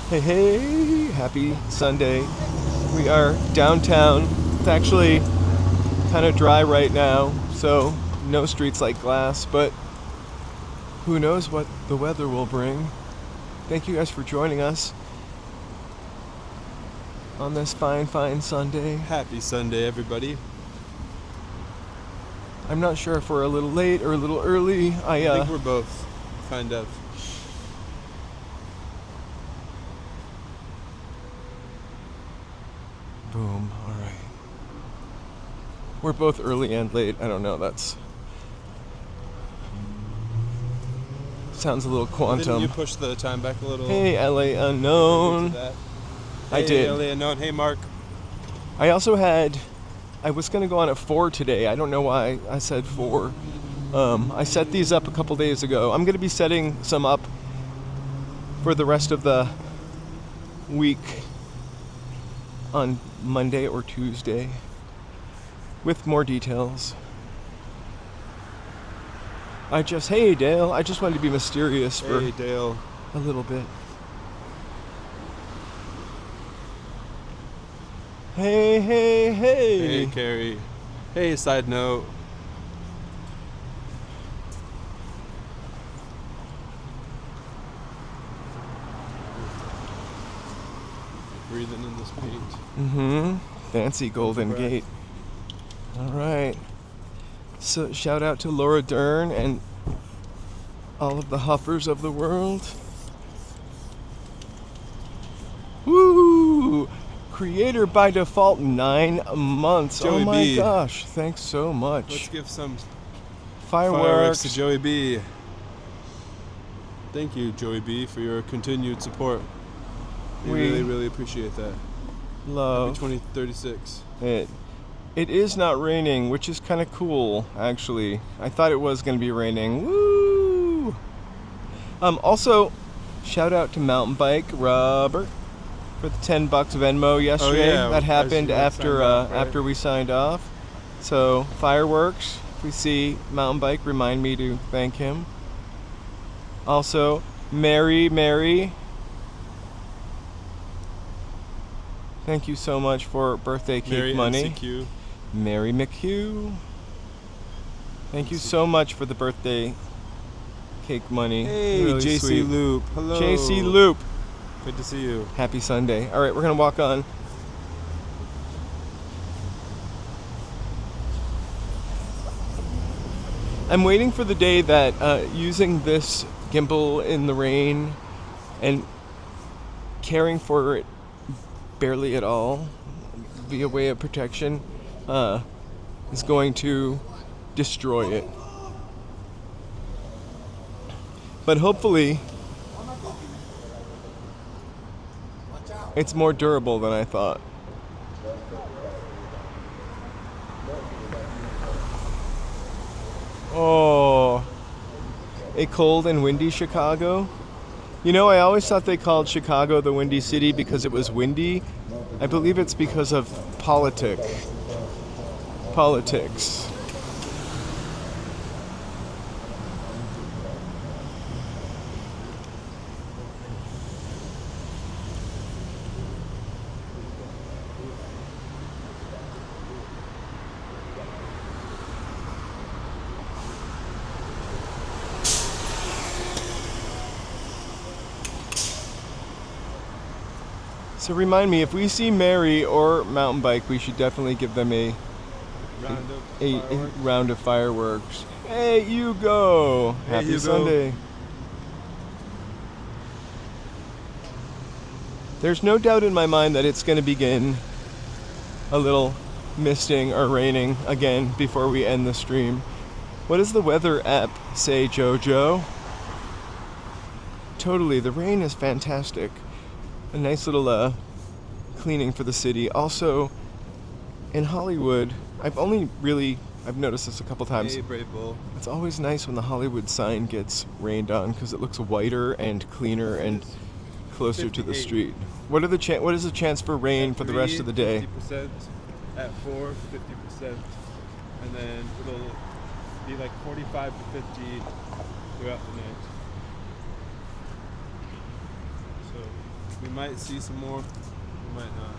Hey, hey, happy Sunday. We are downtown. It's actually kind of dry right now, so no streets like glass, but who knows what the weather will bring. Thank you guys for joining us on this fine Sunday. Happy Sunday, everybody. I'm not sure if we're a little late or a little early. I think we're both, kind of. Boom. All right. We're both early and late. I don't know. That's sounds a little quantum. Didn't you push the time back a little? Hey, LA Unknown. I did. LA Unknown. Hey, Mark. I was going to go on at 4 today. I don't know why I said 4. I set these up a couple days ago. I'm going to be setting some up for the rest of the week on Monday or Tuesday with more details. Hey Dale, I just wanted to be mysterious for Dale. a little bit. Hey. Hey, Carrie. Hey, side note. Breathing in this paint. Fancy Golden Gate. All right. So shout out to Laura Dern and all of the Huffers of the world. Woo! Creator by default 9 months. Joey oh my B. gosh! Thanks so much. Let's give some fireworks to Joey B. Thank you, Joey B, for your continued support. We really appreciate that. Love. Happy 2036. It is not raining, which is kind of cool, actually. I thought it was going to be raining. Woo! Also, shout out to Mountain Bike Robert for the $10 Venmo yesterday. Oh, yeah. That happened after after we signed off. So fireworks. If we see Mountain Bike, remind me to thank him. Also, Mary. Thank you so much for birthday cake Mary money. MCQ. Mary McHugh. Thank you so much for the birthday cake money. Hey, really JC sweet. Loop. Hello. JC Loop. Good to see you. Happy Sunday. All right, we're going to walk on. I'm waiting for the day that using this gimbal in the rain and caring for it barely at all be a way of protection is going to destroy it. But hopefully it's more durable than I thought. Oh, a cold and windy Chicago. You know, I always thought they called Chicago the Windy City because it was windy. I believe it's because of politics. So remind me, if we see Mary or Mountain Bike, we should definitely give them a round of fireworks. Hey, you go! Happy Sunday. There's no doubt in my mind that it's going to begin a little misting or raining again before we end the stream. What does the weather app say, Jojo? Totally, the rain is fantastic. A nice little cleaning for the city. Also, in Hollywood, I've noticed this a couple times. Hey, Brave Bull. It's always nice when the Hollywood sign gets rained on because it looks whiter and cleaner and closer 58. to the street. What is the chance for rain for the rest of the day? 50%, at 4, 50%, and then it'll be like 45 to 50 throughout the night. So We might see some more. We might not.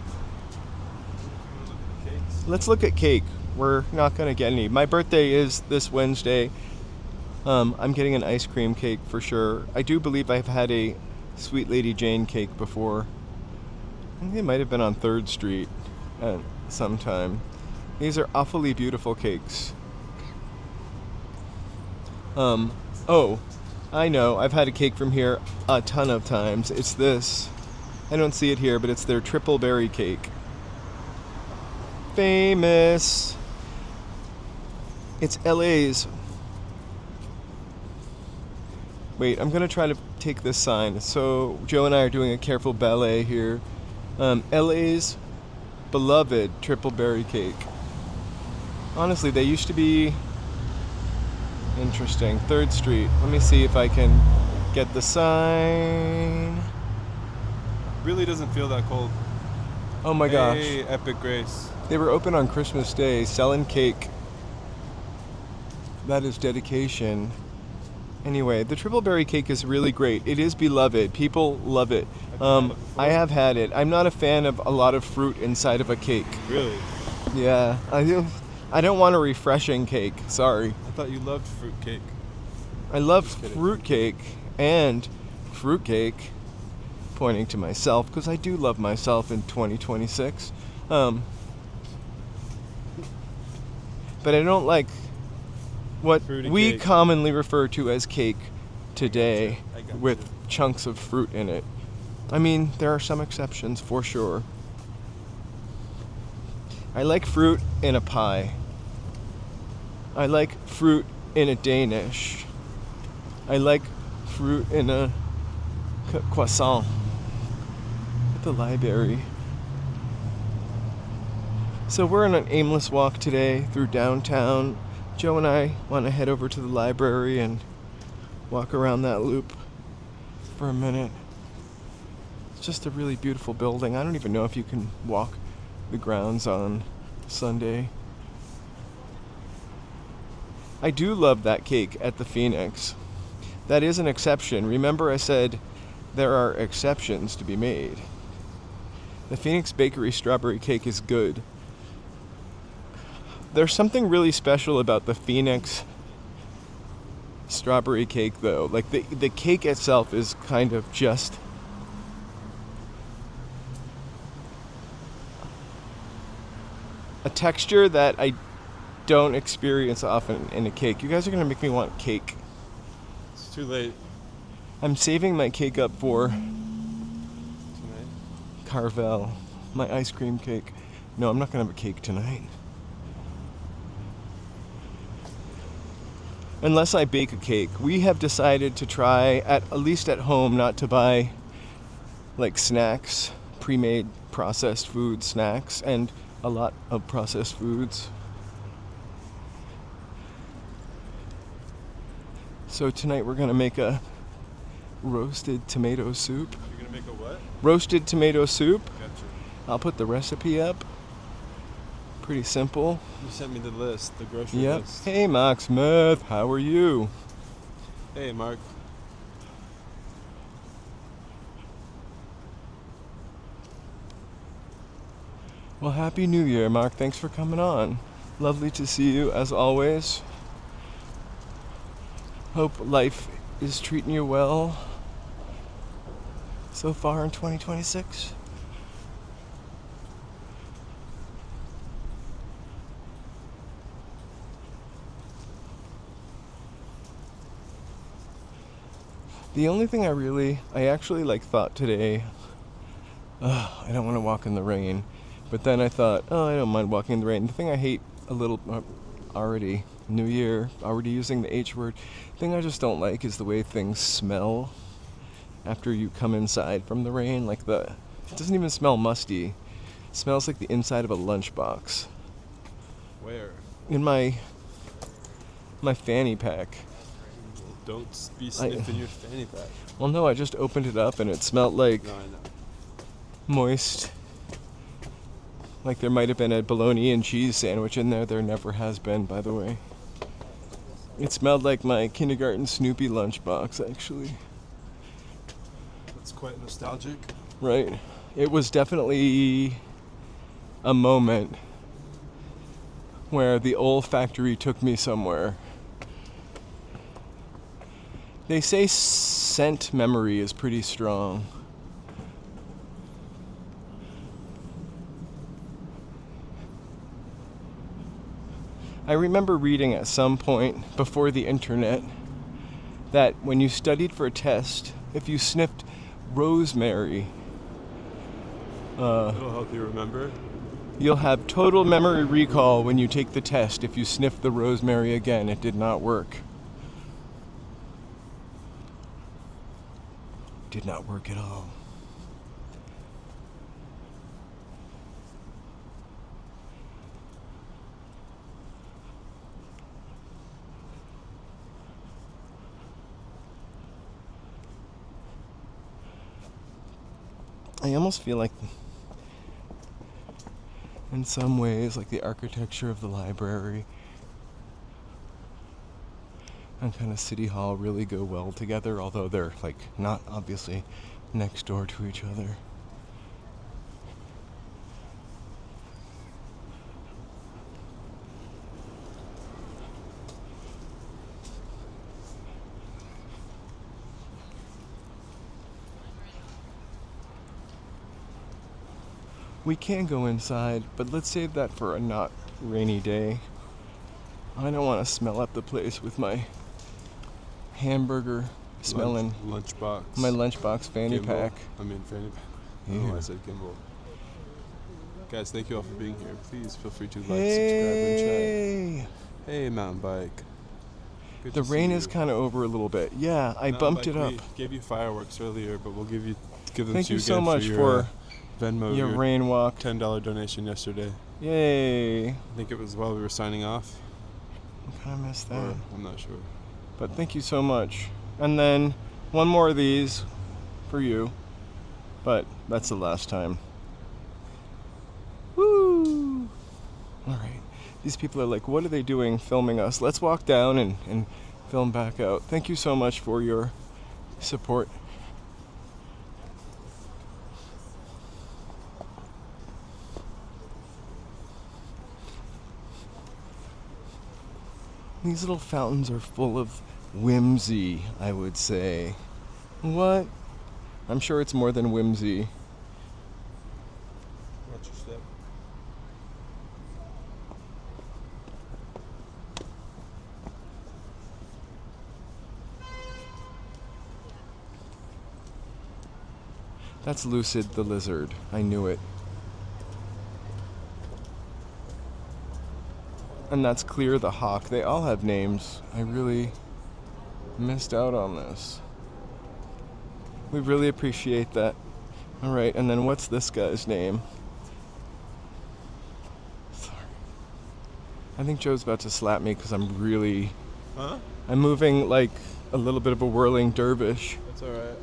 Look at the cakes. Let's look at cake. We're not gonna get any. My birthday is this Wednesday. I'm getting an ice cream cake for sure. I do believe I've had a Sweet Lady Jane cake before. I think they might have been on 3rd Street at some time. These are awfully beautiful cakes. Oh, I know. I've had a cake from here a ton of times. It's this. I don't see it here, but it's their triple berry cake. Famous. It's LA's. Wait, I'm gonna try to take this sign. So Joe and I are doing a careful ballet here. LA's beloved triple berry cake. Honestly, they used to be interesting. 3rd Street. Let me see if I can get the sign. Really doesn't feel that cold. Oh my gosh. Hey, Epic Grace. They were open on Christmas Day selling cake. That is dedication. Anyway, the triple berry cake is really great. It is beloved. People love it. I have had it. I'm not a fan of a lot of fruit inside of a cake. Really? Yeah, I don't want a refreshing cake. Sorry. I thought you loved fruit cake. I love Just kidding. fruit cake and fruit cake. Pointing to myself because I do love myself in 2026. But I don't like what Fruity we cake. commonly refer to as cake today I got with you. chunks of fruit in it. I mean, there are some exceptions for sure. I like fruit in a pie. I like fruit in a Danish. I like fruit in a croissant at the library. So we're on an aimless walk today through downtown. Joe and I want to head over to the library and walk around that loop for a minute. It's just a really beautiful building. I don't even know if you can walk the grounds on Sunday. I do love that cake at the Phoenix. That is an exception. Remember I said there are exceptions to be made. The Phoenix Bakery strawberry cake is good. There's something really special about the Phoenix strawberry cake though. Like the cake itself is kind of just a texture that I don't experience often in a cake. You guys are gonna make me want cake. It's too late I'm saving my cake up for tonight. Carvel, my ice cream cake. No, I'm not gonna have a cake tonight. Unless I bake a cake. We have decided to try, at least at home, not to buy like snacks, pre-made processed food snacks, and a lot of processed foods. So tonight we're gonna make a roasted tomato soup. You're gonna make a what? Roasted tomato soup. Gotcha. I'll put the recipe up. Pretty simple. You sent me the list, the grocery Yep. list. Hey, Mark Smith, how are you? Hey, Mark. Well, Happy New Year, Mark. Thanks for coming on. Lovely to see you, as always. Hope life is treating you well so far in 2026. The only thing I actually thought today, I don't want to walk in the rain. But then I thought, I don't mind walking in the rain. The thing I hate a little, already, New Year, already using the H word. The thing I just don't like is the way things smell after you come inside from the rain. It doesn't even smell musty. It smells like the inside of a lunchbox. Where? In my fanny pack. Don't be sniffing your fanny pack. Well, no, I just opened it up and it smelled like No, I know. moist. Like there might have been a bologna and cheese sandwich in there. There never has been, by the way. It smelled like my kindergarten Snoopy lunchbox, actually. That's quite nostalgic. right? It was definitely a moment where the olfactory took me somewhere. They say scent memory is pretty strong. I remember reading at some point before the internet that when you studied for a test, if you sniffed rosemary, It'll help you remember. you'll have total memory recall when you take the test. If you sniff the rosemary again, it did not work. Did not work at all. I almost feel like, in some ways, like the architecture of the library and kind of City Hall really go well together, although they're like not obviously next door to each other. We can go inside, but let's save that for a not rainy day. I don't want to smell up the place with my hamburger smelling Lunchbox. my lunchbox fanny Gimbal. pack. Fanny pack. Yeah. Oh, I said gimbal. Guys, thank you all for being here. Please feel free to like, Hey! subscribe, and chat. Hey, mountain bike. Good The to see rain you. is kind of over a little bit. Yeah, I Mountain bumped bike, it up. We gave you fireworks earlier, but we'll give them Thank to you you so again much for for your Venmo, your rain walk. $10 donation yesterday. Yay! I think it was while we were signing off. I kind of missed that. Or, I'm not sure. But thank you so much. And then one more of these for you. But that's the last time. Woo! Alright. These people are like, what are they doing filming us? Let's walk down and film back out. Thank you so much for your support. These little fountains are full of whimsy, I would say. What? I'm sure it's more than whimsy. Watch your step. That's Lucid the lizard. I knew it. And that's Clear the hawk. They all have names. I really missed out on this. We really appreciate that. Alright, and then what's this guy's name? Sorry. I think Joe's about to slap me because I'm really... Huh? I'm moving like a little bit of a whirling dervish. That's alright.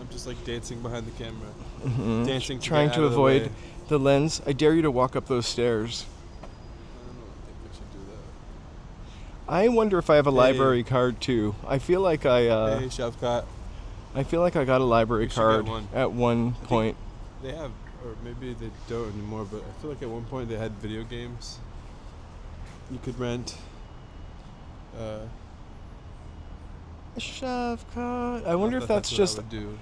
I'm just like dancing behind the camera. Mhm. Dancing to Trying get to out of the avoid way. the lens. I dare you to walk up those stairs. I don't think we should do I wonder if I have a Hey. library card too. I feel like that. Hey, Shavkat. I feel like I got a library We should get card one. at one point. They have, or maybe they don't anymore, but I feel like at one point they had video games you could rent. Shavkat. I wonder if that's what just I would do.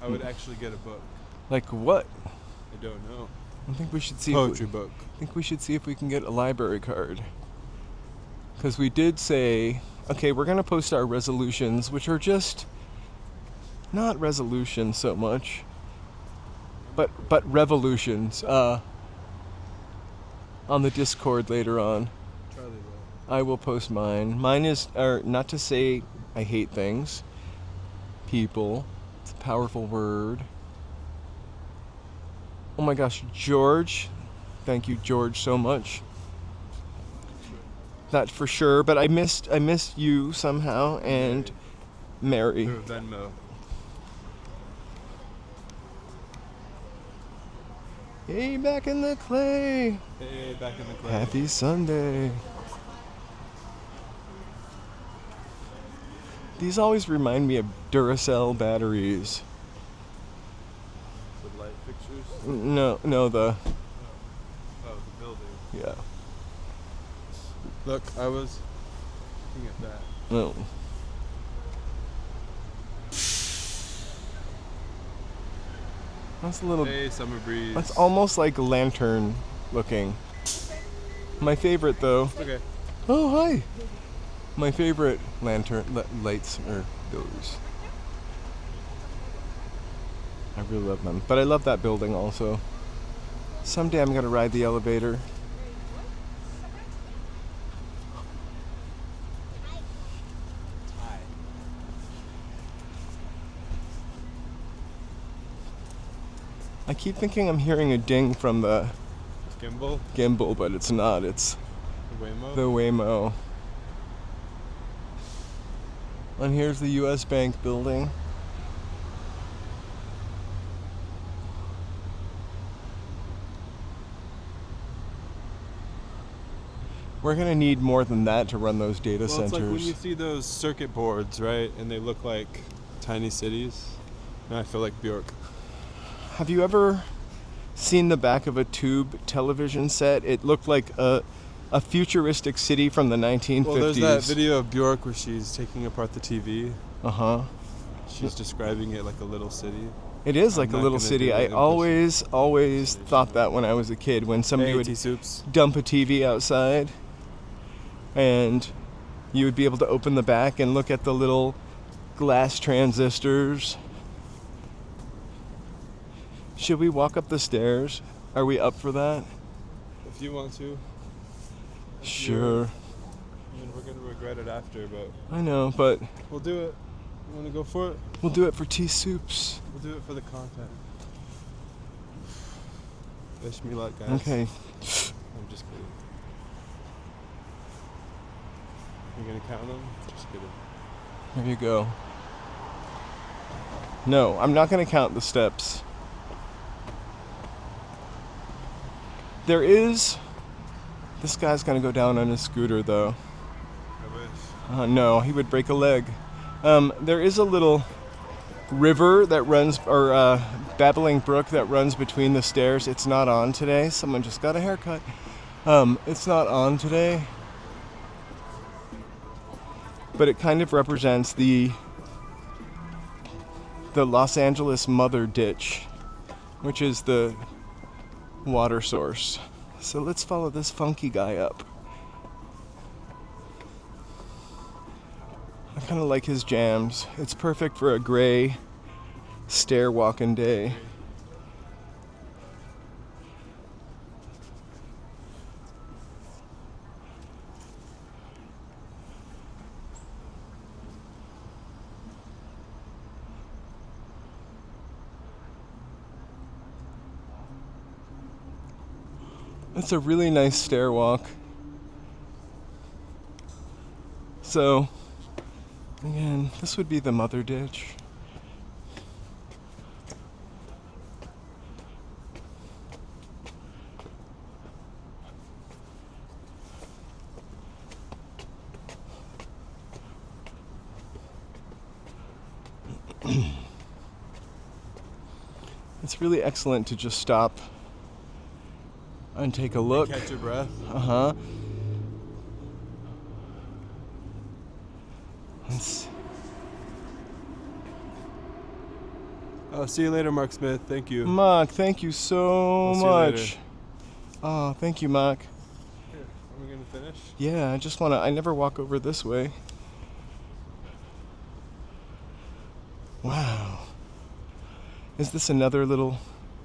I would actually get a book. like what? I don't know. I think we should see. Poetry book. I think we should see if we can get a library card. Because we did say, okay, we're gonna post our resolutions, which are just not resolutions so much, but revolutions. On the Discord later on. Charlie will. I will post mine. Mine is, or not to say I hate things. People. It's a powerful word. Oh my gosh, George. Thank you, George, so much. That for sure, but I missed you somehow, and Mary. Through Venmo. Hey, back in the clay. Hey, back in the clay. Happy Sunday. These always remind me of Duracell batteries. With fixtures? No, the Oh, the building. yeah. Look, I was looking at that. No. That's a little. Hey, summer breeze. That's almost like lantern looking. My favorite though. Okay. Oh hi. My favorite lantern lights are those. I really love them, but I love that building also. Someday I'm gonna ride the elevator. I keep thinking I'm hearing a ding from the gimbal, but it's not. It's Waymo? the Waymo. And here's the US Bank building. We're gonna need more than that to run those data Well, centers. it's like when you see those circuit boards, right? And they look like tiny cities. And I feel like Bjork. Have you ever seen the back of a tube television set? It looked like a futuristic city from the 1950s. Well, there's that video of Bjork where she's taking apart the TV. Uh-huh. She's describing it like a little city. It is like I'm a not little gonna city. do I it in always thought that when I was a kid, when somebody Hey, would T-soups. dump a TV outside and you would be able to open the back and look at the little glass transistors. Should we walk up the stairs? Are we up for that? If you want to. Sure. I mean, we're going to regret it after, but I know, but we'll do it. You want to go for it? we'll do it for T-soups. We'll do it for the content. Wish me luck, guys. Okay. I'm just kidding. You're going to count them? Just kidding. Here you go. No, I'm not going to count the steps. There is... This guy's going to go down on his scooter, though. I wish. No, he would break a leg. There is a little river that runs, or babbling brook that runs between the stairs. It's not on today. Someone just got a haircut. It's not on today. But it kind of represents the Los Angeles Mother Ditch, which is the water source. So let's follow this funky guy up. I kind of like his jams. It's perfect for a gray stair walking day. It's a really nice stair walk. So, again, this would be the Mother Ditch. It's really excellent to just stop and take a look. Catch your breath. Uh-huh. Oh, see you later, Mark Smith. Thank you. Mark, thank you so I'll see you much. later. Oh, thank you, Mark. Here, are we going to finish? Yeah, I never walk over this way. Wow. Is this another little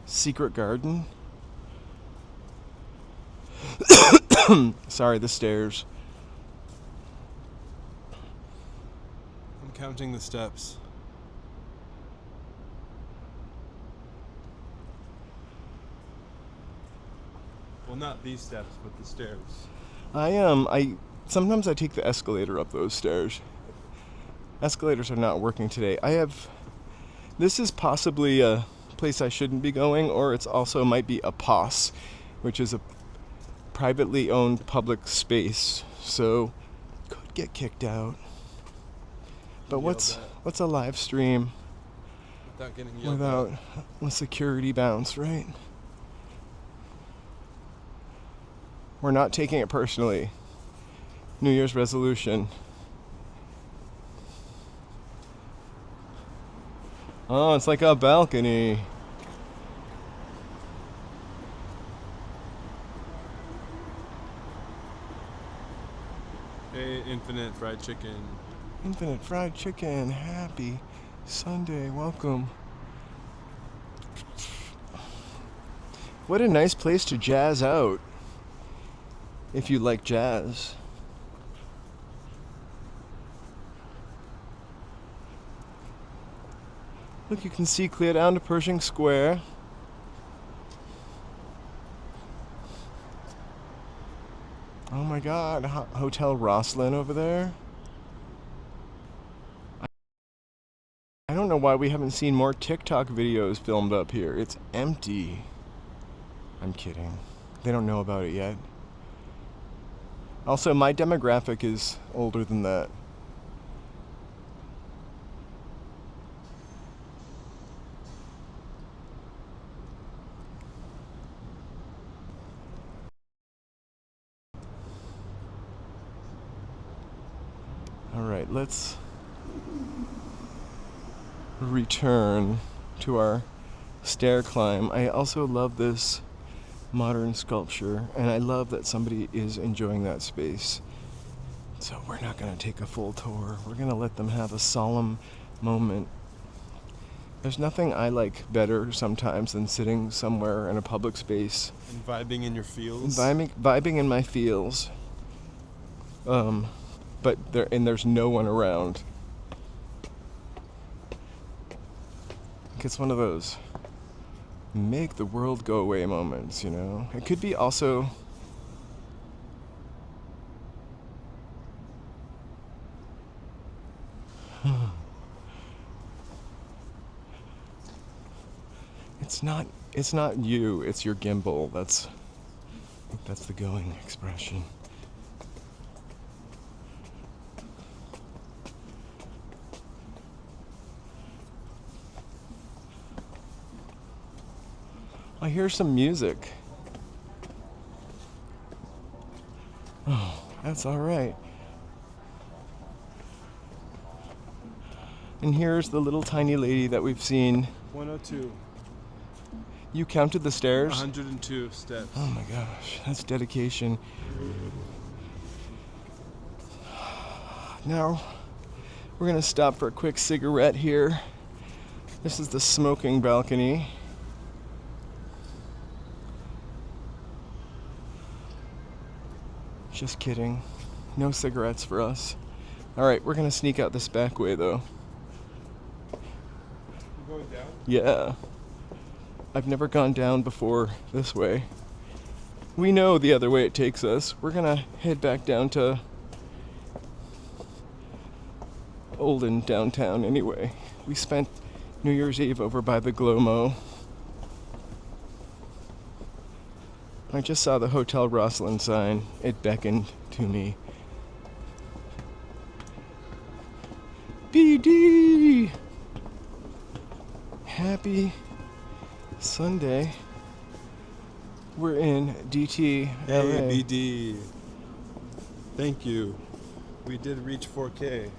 secret garden? Sorry, the stairs. I'm counting the steps. Well, not these steps, but the stairs. I sometimes I take the escalator up those stairs. Escalators are not working today. This is possibly a place I shouldn't be going, or it's also might be a POS, which is a privately owned public space, so could get kicked out. But what's a live stream? without getting yelled without at. a security bounce, right? We're not taking it personally. New Year's resolution. Oh, it's like a balcony. Hey, Infinite Fried Chicken. Infinite Fried Chicken. Happy Sunday. Welcome. What a nice place to jazz out. If you like jazz. Look, you can see clear down to Pershing Square. Oh my God, Hotel Rosslyn over there. I don't know why we haven't seen more TikTok videos filmed up here. It's empty. I'm kidding. They don't know about it yet. Also, my demographic is older than that. All right, let's return to our stair climb. I also love this modern sculpture, and I love that somebody is enjoying that space. So we're not going to take a full tour. We're going to let them have a solemn moment. There's nothing I like better sometimes than sitting somewhere in a public space. And vibing in your feels. Vibing in my feels. But there's no one around. It's one of those make the world go away moments, you know? It could be also it's not you, it's your gimbal. That's the going expression. I hear some music. Oh, that's all right. And here's the little tiny lady that we've seen. 102. You counted the stairs? 102 steps. Oh my gosh, that's dedication. Now, we're gonna stop for a quick cigarette here. This is the smoking balcony. Just kidding. No cigarettes for us. Alright, we're gonna sneak out this back way though. You're going down? Yeah. I've never gone down before this way. We know the other way it takes us. We're gonna head back down to Olden downtown anyway. We spent New Year's Eve over by the Glomo. I just saw the Hotel Rosslyn sign. It beckoned to me. BD! Happy Sunday. We're in DTLA. Hey, BD. Thank you. We did reach 4K.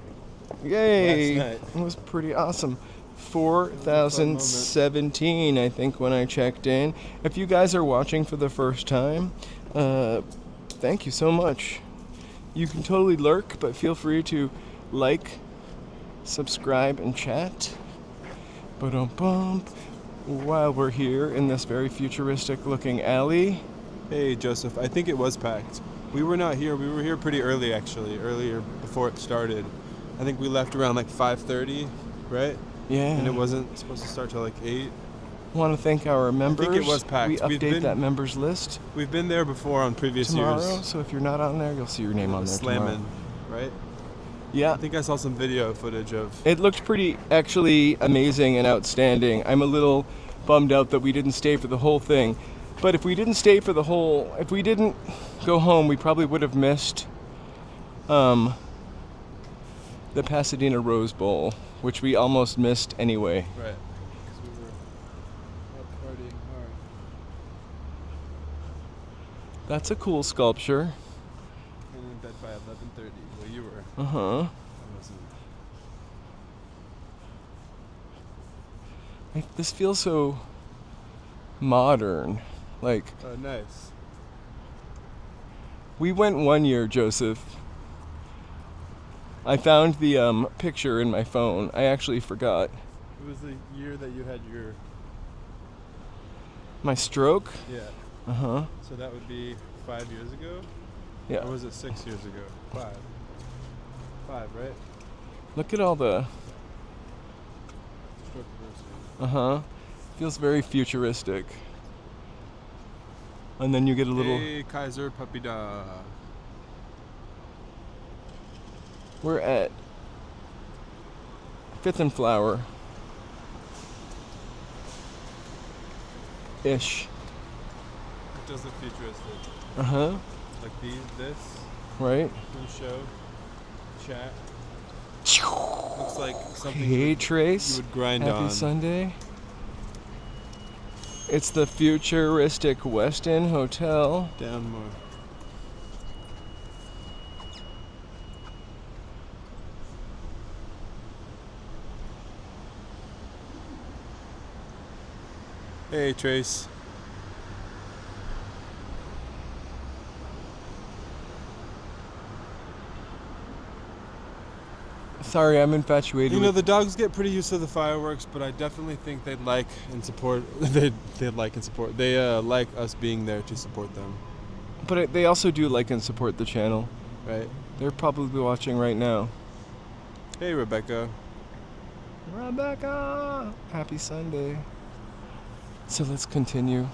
Yay! Last night. It was pretty awesome. 4,017, I think, when I checked in. If you guys are watching for the first time, thank you so much. You can totally lurk, but feel free to like, subscribe, and chat. Ba-dum-bum. While we're here in this very futuristic-looking alley. Hey, Joseph. I think it was packed. We were not here. We were here pretty early, actually. Earlier, before it started. I think we left around like 5:30, right? Yeah. And it wasn't supposed to start till like 8. Want to thank our members. I think it was packed. We update that members list We've been there before on previous tomorrow. years. So if you're not on there, you'll see your name on there Slamming, tomorrow. right? Yeah. I think I saw some video footage of. It looked pretty actually amazing and outstanding. I'm a little bummed out that we didn't stay for the whole thing. But if we didn't go home, we probably would have missed the Pasadena Rose Bowl, which we almost missed anyway. Right. Partying hard. That's a cool sculpture. And in bed by 11:30. Well, you were. Uh-huh. I wasn't. This feels so modern. Like, Oh, nice. we went one year, Joseph. I found the picture in my phone. I actually forgot. It was the year that you had your. My stroke? Yeah. Uh-huh. So that would be 5 years ago? Yeah. Or was it 6 years ago? 5. 5, right? Look at all the... Stroke anniversary. Uh-huh. Feels very futuristic. And then you get a little... Hey, Kaiser Puppy Da. We're at 5th and Flower. Ish. It does look futuristic. Uh-huh. Like this, Right? new show, chat. Looks like something Hey, you Trace. would grind Happy on. Sunday. It's the futuristic West End Hotel. Down more. Hey, Trace. Sorry, I'm infatuated You know, with... the dogs get pretty used to the fireworks, but I definitely think they'd like and support. They'd like and support. They like us being there to support them, But they also do like and support the channel. right? They're probably watching right now. Hey, Rebecca. Rebecca! Happy Sunday. So let's continue.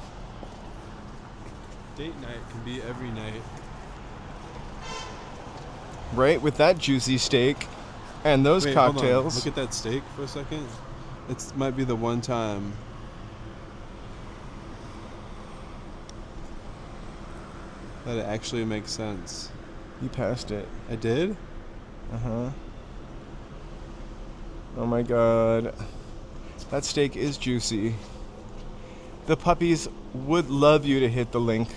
Date night can be every night. Right? With that juicy steak and those Wait, hold on. cocktails. Look at that steak for a second. It might be the one time. That it actually makes sense. You passed it. I did? Uh-huh. Oh my god. That steak is juicy. The puppies would love you to hit the link.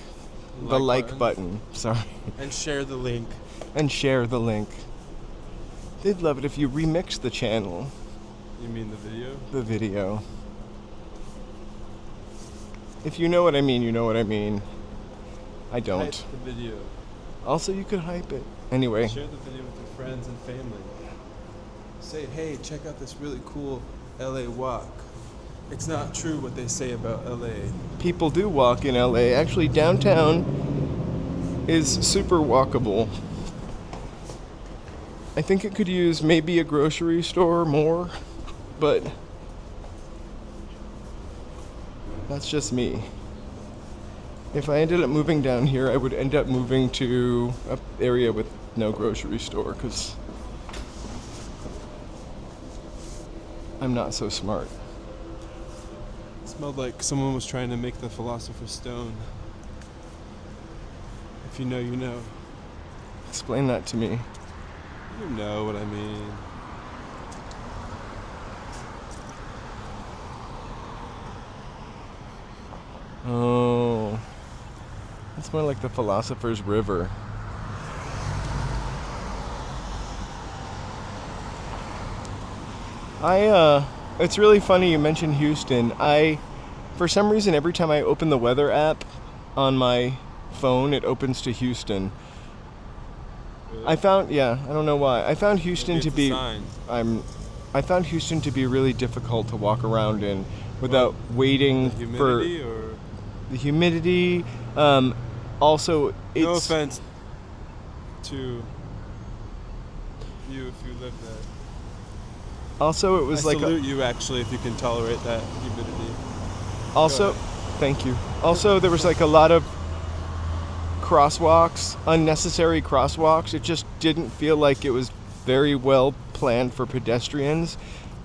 The like button. Sorry. And share the link. And share the link. They'd love it if you remix the channel. You mean the video? The video. If you know what I mean, you know what I mean. I don't. Hype the video. Also, you could hype it. Anyway. Share the video with your friends and family. Say, hey, check out this really cool LA walk. It's not true what they say about LA. People do walk in LA. Actually, downtown is super walkable. I think it could use maybe a grocery store more, but that's just me. If I ended up moving down here, I would end up moving to an area with no grocery store because I'm not so smart. It smelled like someone was trying to make the Philosopher's Stone. If you know, you know. Explain that to me. You know what I mean. Oh. It's more like the Philosopher's River. It's really funny you mentioned Houston. For some reason, every time I open the weather app on my phone, it opens to Houston. Really? I don't know why. I found Houston Maybe to it's be, a sign. I found Houston to be really difficult to walk around in without waiting The for humidity or the humidity. Also, it's no offense to you if you live there. also it was I like salute you actually if you can tolerate that humidity. also, thank you. Also, there was like a lot of crosswalks, unnecessary crosswalks. It just didn't feel like it was very well planned for pedestrians.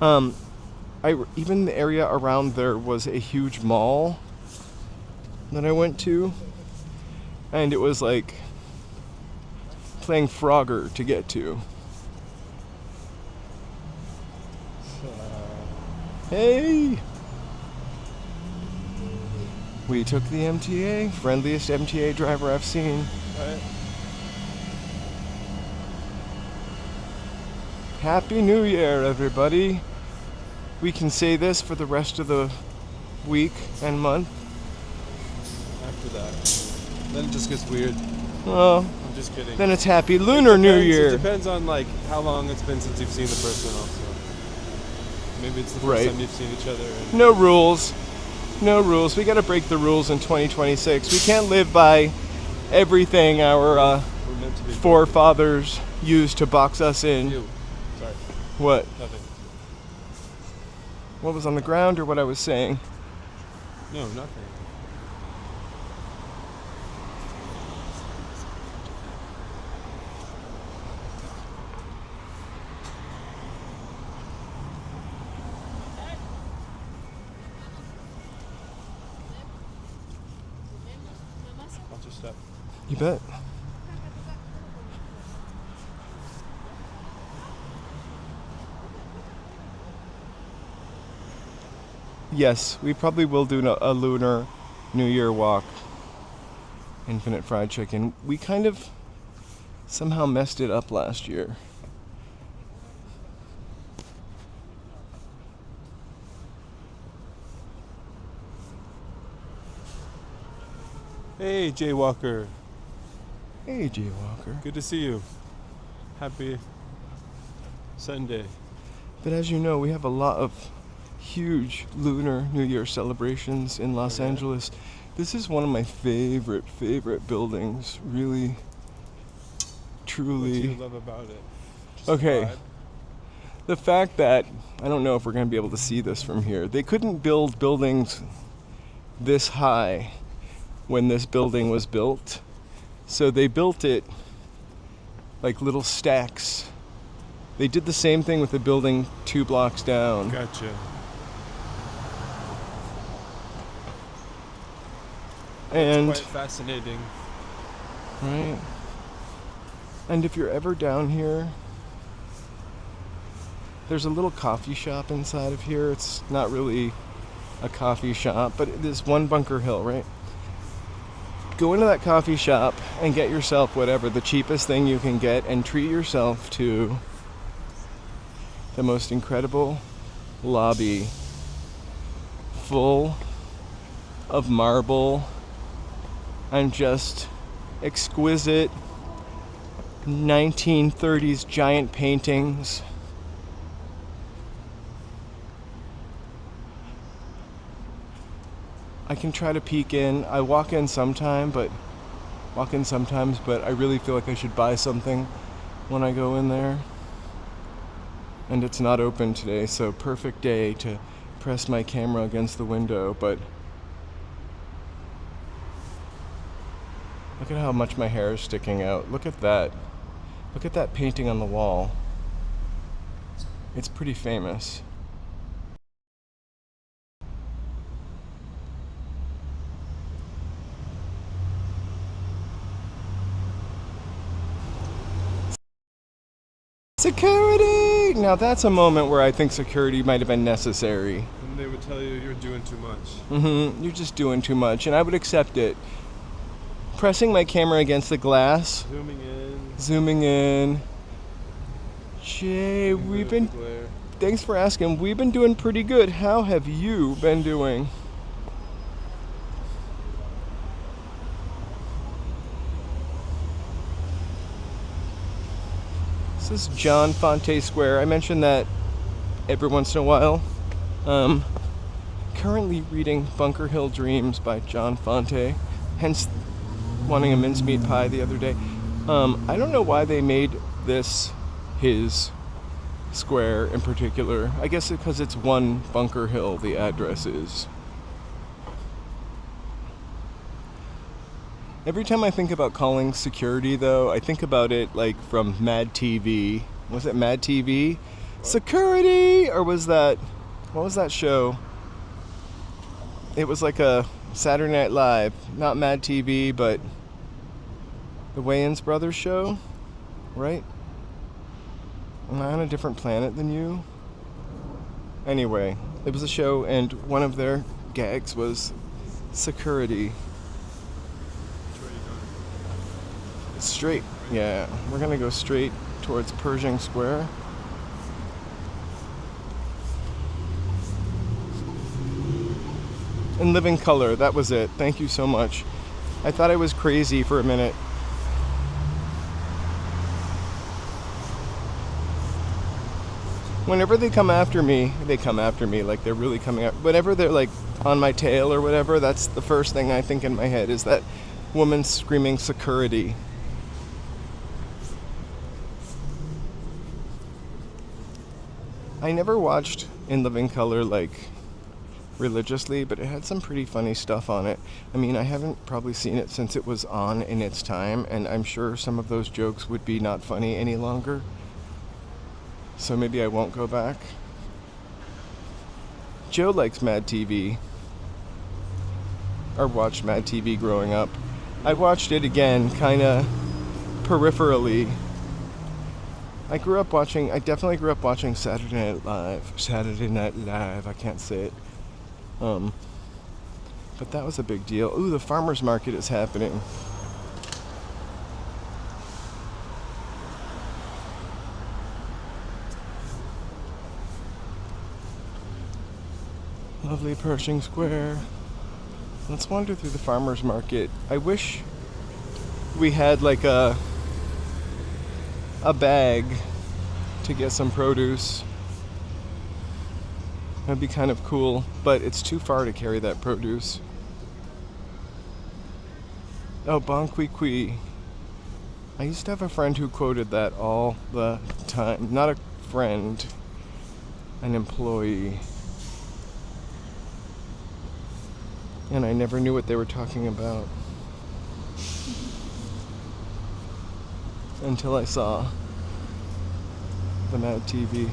Even the area around there was a huge mall that I went to, and it was like playing Frogger to get to. Hey! We took the MTA, friendliest MTA driver I've seen. Right. Happy New Year, everybody. We can say this for the rest of the week and month. After that, then it just gets weird. Oh, I'm just kidding. then it's Happy Lunar New Year. It depends on like how long it's been since you've seen the person. Also, maybe it's the first Right. time you've seen each other. And No rules. No rules. We got to break the rules in 2026. We can't live by everything our we're meant to be forefathers used to box us in. You. Sorry, What? nothing. What was on the ground or what I was saying? No, nothing. Watch your step. You bet. Yes, we probably will do a lunar New Year walk. Infinite Fried Chicken. We kind of somehow messed it up last year. Hey, Jay Walker. Hey, Jay Walker. Good to see you. Happy Sunday. But as you know, we have a lot of huge Lunar New Year celebrations in Los Okay. Angeles. This is one of my favorite buildings. Really, What truly. do you love about it? Just Okay. the vibe? The fact that, I don't know if we're going to be able to see this from here, they couldn't build buildings this high when this building was built. So they built it like little stacks. They did the same thing with the building 2 blocks down. Gotcha. And Quite fascinating. right. And if you're ever down here, there's a little coffee shop inside of here. It's not really a coffee shop, but it is one Bunker Hill, right? Go into that coffee shop and get yourself whatever, the cheapest thing you can get, and treat yourself to the most incredible lobby full of marble and just exquisite 1930s giant paintings. I can try to peek in. I walk in sometimes, but I really feel like I should buy something when I go in there. And it's not open today, so perfect day to press my camera against the window, but look at how much my hair is sticking out. Look at that. Look at that painting on the wall. It's pretty famous. Security! Now that's a moment where I think security might have been necessary. And they would tell you you're doing too much. You're just doing too much, and I would accept it. Pressing my camera against the glass, zooming in. Jay, thanks for asking. We've been doing pretty good. How have you been doing? This is John Fonte Square. I mention that every once in a while. Currently reading Bunker Hill Dreams by John Fonte, hence wanting a mincemeat pie the other day. I don't know why they made this his square in particular. I guess because it's 1 Bunker Hill, the address is. Every time I think about calling security, though, I think about it like from Mad TV. Was it Mad TV? What? Security! Or was that... What was that show? It was like a Saturday Night Live. Not Mad TV, but... The Wayans Brothers show? Right? Am I on a different planet than you? Anyway, it was a show, and one of their gags was security. Straight. Yeah, we're gonna go straight towards Pershing Square. In living color, that was it. Thank you so much. I thought I was crazy for a minute. Whenever they come after me like they're really coming up. Whenever they're like on my tail or whatever, that's the first thing I think in my head is that woman screaming security. I never watched In Living Color like religiously, but it had some pretty funny stuff on it. I mean, I haven't probably seen it since it was on in its time, and I'm sure some of those jokes would be not funny any longer. So maybe I won't go back. Joe likes Mad TV. Or watched Mad TV growing up. I watched it again, kinda peripherally. I definitely grew up watching Saturday Night Live, I can't say it. But that was a big deal. Ooh, the farmer's market is happening. Lovely Pershing Square. Let's wander through the farmer's market. I wish we had like a bag to get some produce. That'd be kind of cool, but it's too far to carry that produce. Oh, Bon Qui Qui. I used to have a friend who quoted that all the time. Not a friend, an employee. And I never knew what they were talking about until I saw the Mad TV.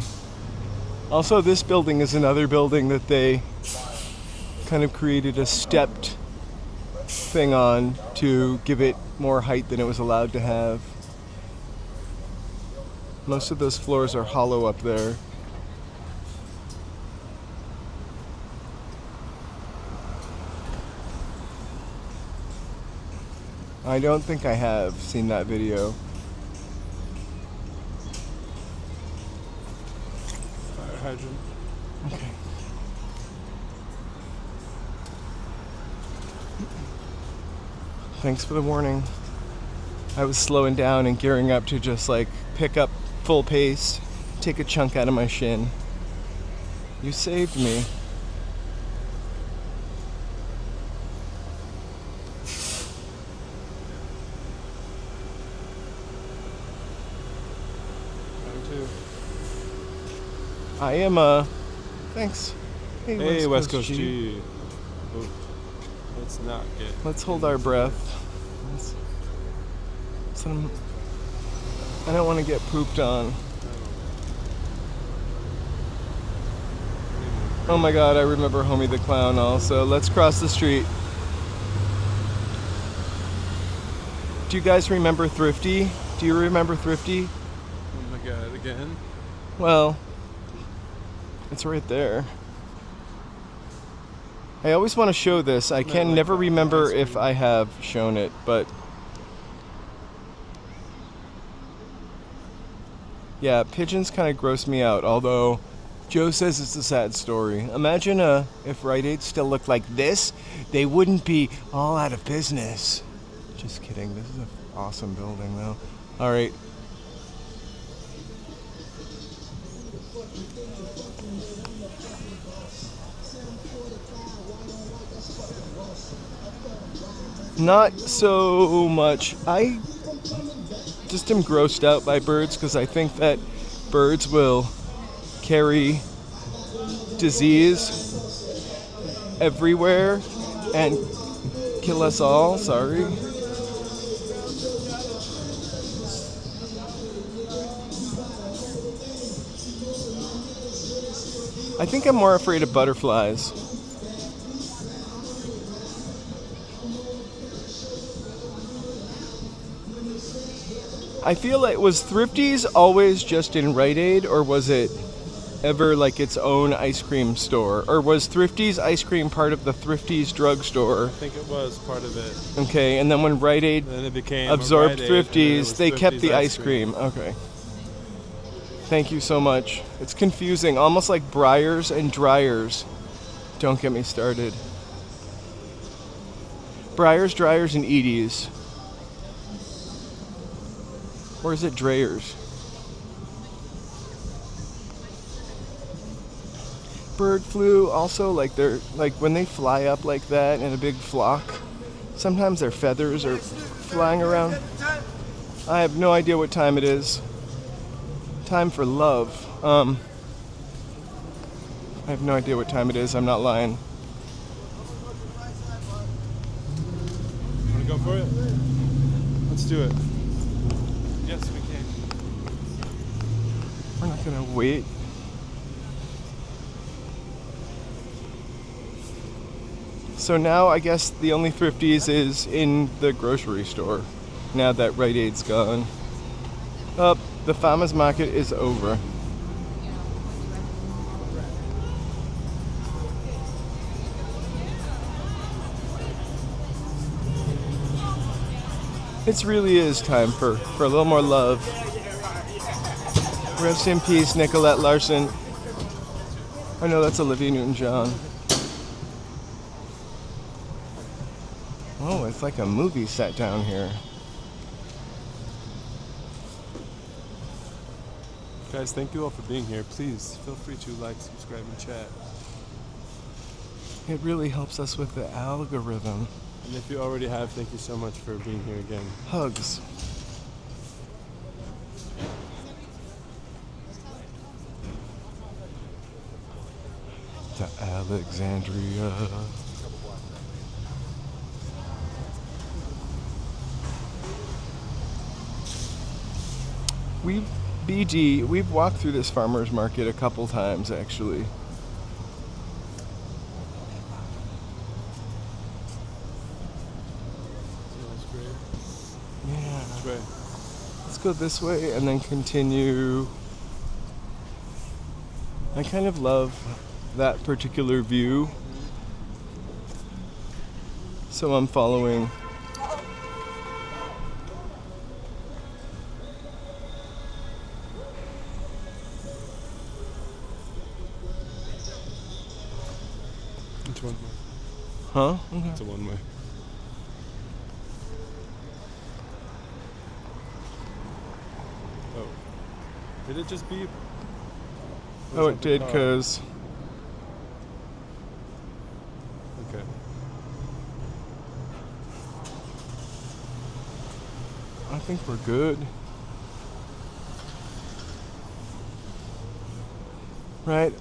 Also, this building is another building that they kind of created a stepped thing on to give it more height than it was allowed to have. Most of those floors are hollow up there. I don't think I have seen that video. Fire hydrant. Okay. Thanks for the warning. I was slowing down and gearing up to just like pick up full pace, take a chunk out of my shin. You saved me. I am, thanks. Hey, West Coast G. Ooh, let's not get... Let's hold our breath. I don't want to get pooped on. Oh my god, I remember Homie the Clown also. Let's cross the street. Do you guys remember Thrifty? Do you remember Thrifty? Oh my god, again? Well, it's right there. I always want to show this. I can never remember if I have shown it, but yeah, pigeons kind of gross me out, although Joe says it's a sad story. Imagine if Rite Aid still looked like this, they wouldn't be all out of business. Just kidding. This is an awesome building, though. All right. Not so much. I just am grossed out by birds because I think that birds will carry disease everywhere and kill us all. Sorry. I think I'm more afraid of butterflies. I feel like, was Thrifty's always just in Rite Aid, or was it ever like its own ice cream store? Or was Thrifty's ice cream part of the Thrifty's drugstore? I think it was part of it. Okay, and then when Rite Aid Then it became absorbed Rite Aid, and then it Thrifty's, was they kept Thrifty's the ice cream. Okay. Thank you so much. It's confusing, almost like Briars and Dryers. Don't get me started. Briars, Dryers, and Edie's. Or is it Drayers? Bird flu also, like they're like when they fly up like that in a big flock, sometimes their feathers are flying around. I have no idea what time it is. Time for love. I have no idea what time it is. I'm not lying. Want to go for it? Let's do it. Yes, we can. We're not gonna wait. So now I guess the only Thrifty's is in the grocery store. Now that Rite Aid's gone. Up, the farmers market is over. It really is time for a little more love. Rest in peace, Nicolette Larson. I know that's Olivia Newton-John. Oh, it's like a movie set down here. Guys, thank you all for being here. Please feel free to like, subscribe, and chat. It really helps us with the algorithm. And if you already have, thank you so much for being here again. Hugs. To Alexandria. We've walked through this farmer's market a couple times actually. Yeah. Which way? Let's go this way and then continue. I kind of love that particular view. So I'm following. Which one? Huh? Okay. It's a one way. Oh. Did it just beep? Oh, it did, cause. Okay. I think we're good. Right?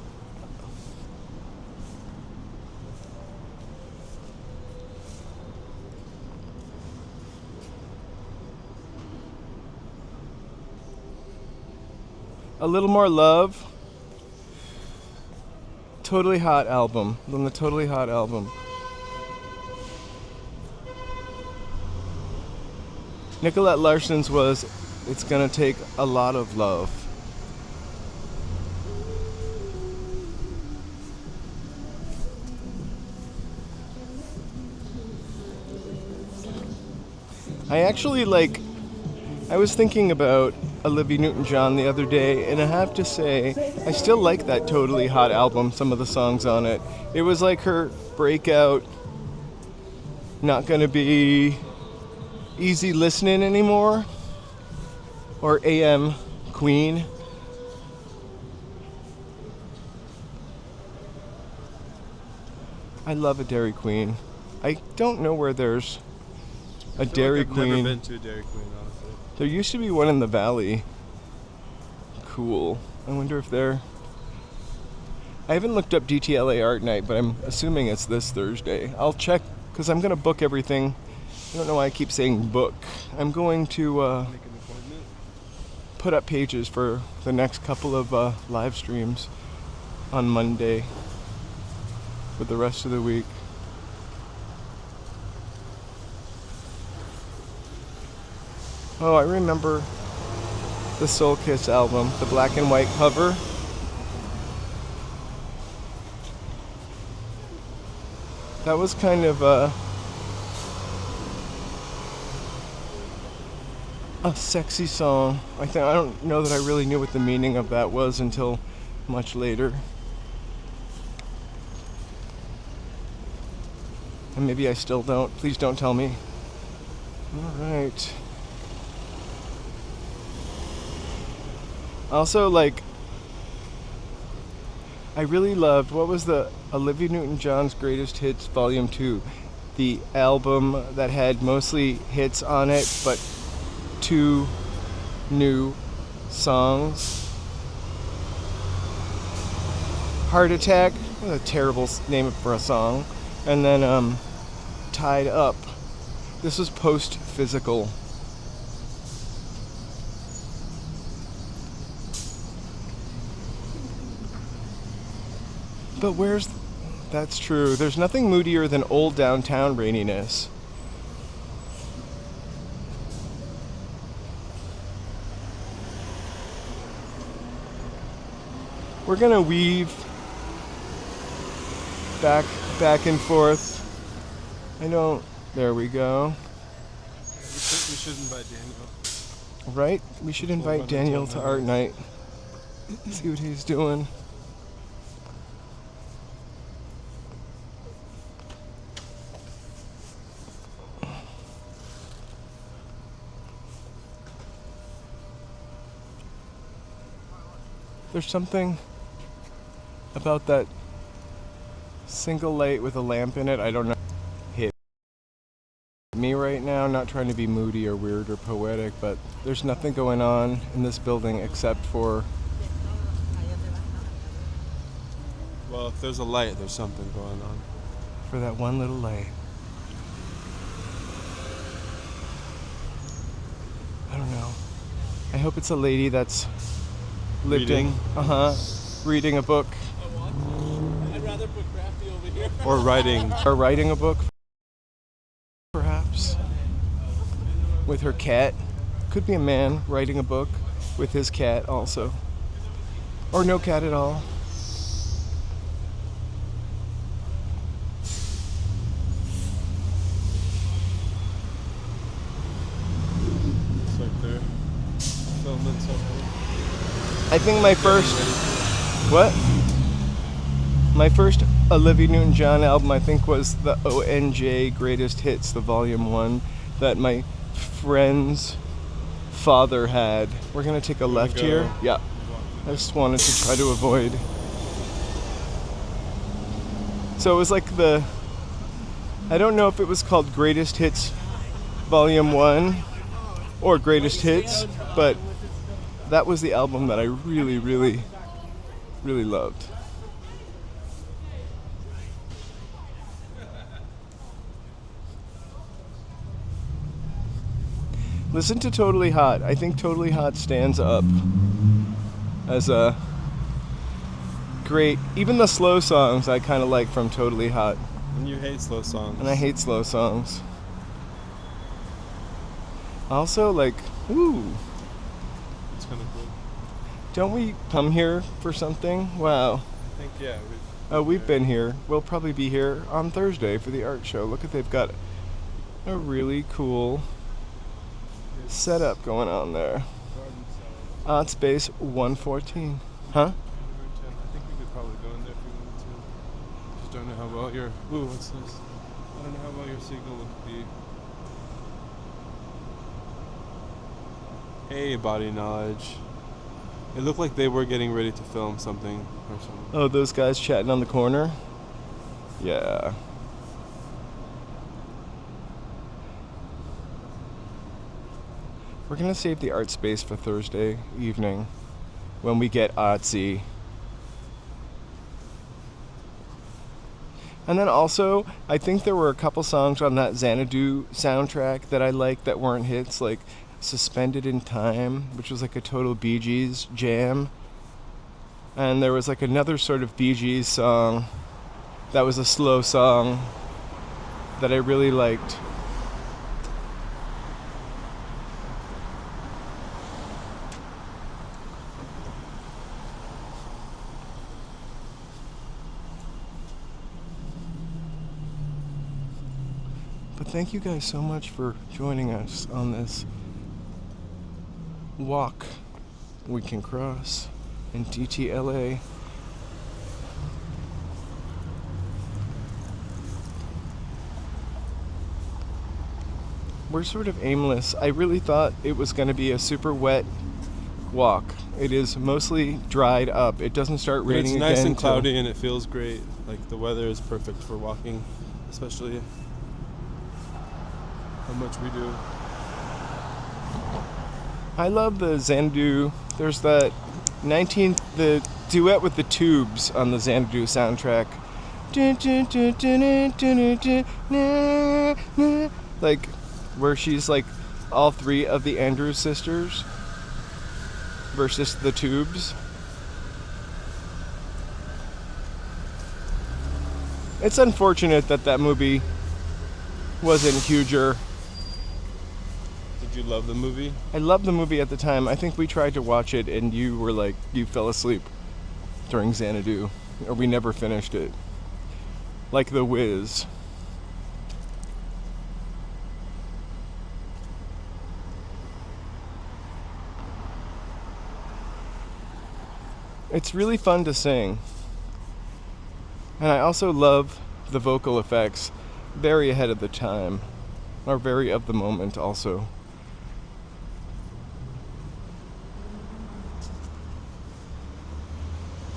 A Little More Love. Totally Hot album. On the Totally Hot album. Nicolette Larson's was It's Gonna Take a Lot of Love. I actually I was thinking about Olivia Newton-John the other day, and I have to say, I still like that Totally Hot album, some of the songs on it. It was like her breakout, not gonna be easy listening anymore, or AM Queen. I love a Dairy Queen. I don't know where there's a Dairy Queen. I've never been to a Dairy Queen, honestly. There used to be one in the valley. Cool. I wonder if they're... I haven't looked up DTLA Art Night, but I'm assuming it's this Thursday. I'll check, because I'm going to book everything. I don't know why I keep saying book. I'm going to Make an appointment? put up pages for the next couple of live streams on Monday for the rest of the week. Oh, I remember the Soul Kiss album, the black and white cover. That was kind of a sexy song. I don't know that I really knew what the meaning of that was until much later. And maybe I still don't. Please don't tell me. All right. Also, like, I really loved, what was the Olivia Newton-John's Greatest Hits Volume 2? The album that had mostly hits on it, but 2 new songs. Heart Attack, what a terrible name for a song. And then Tied Up. This was post-physical. But that's true. There's nothing moodier than old downtown raininess. We're gonna weave back and forth. There we go. We should invite Daniel. Right? We should invite Daniel to art night. See what he's doing. There's something about that single light with a lamp in it, I don't know, hit me right now. I'm not trying to be moody or weird or poetic, but there's nothing going on in this building except for... Well, if there's a light, there's something going on. For that one little light. I don't know. I hope it's a lady that's Reading. Reading a book. I'd rather put Crafty over here. Or writing. Or writing a book, perhaps. With her cat. Could be a man writing a book with his cat also. Or no cat at all. It's like they're filming something. I think my first Olivia Newton-John album, I think, was the ONJ Greatest Hits, the Volume 1, that my friend's father had. We're gonna take a left here. Yeah. I just wanted to try to avoid. So it was like I don't know if it was called Greatest Hits Volume 1 or Greatest Hits, but that was the album that I really, really, really loved. Listen to Totally Hot. I think Totally Hot stands up as a great, even the slow songs I kind of like from Totally Hot. And you hate slow songs. And I hate slow songs. Also, like, ooh. It's kind of cool. Don't we come here for something? Wow. I think, yeah. We've been here. We'll probably be here on Thursday for the art show. Look at, they've got a really cool setup going on there. Art Space 114. Huh? I think we could probably go in there if we wanted to. Just don't know how well your... Ooh, what's this? I don't know how well your signal would be. Hey, Body Knowledge. It looked like they were getting ready to film something or something. Oh, those guys chatting on the corner? Yeah. We're gonna save the art space for Thursday evening when we get artsy. And then also, I think there were a couple songs on that Xanadu soundtrack that I liked that weren't hits, like Suspended in Time, which was like a total Bee Gees jam. And there was like another sort of Bee Gees song that was a slow song that I really liked. But thank you guys so much for joining us on this walk we can cross in DTLA. We're sort of aimless. I really thought it was going to be a super wet walk. It is mostly dried up. It doesn't start raining again. It's nice and cloudy and it feels great. Like the weather is perfect for walking, especially how much we do. I love the Xanadu. There's the duet with the Tubes on the Xanadu soundtrack. Like, where she's like all three of the Andrews sisters versus the Tubes. It's unfortunate that that movie wasn't huger. Did you love the movie? I loved the movie at the time. I think we tried to watch it and you were like, you fell asleep during Xanadu, or we never finished it. Like The Wiz. It's really fun to sing. And I also love the vocal effects. Very ahead of the time. Or very of the moment also.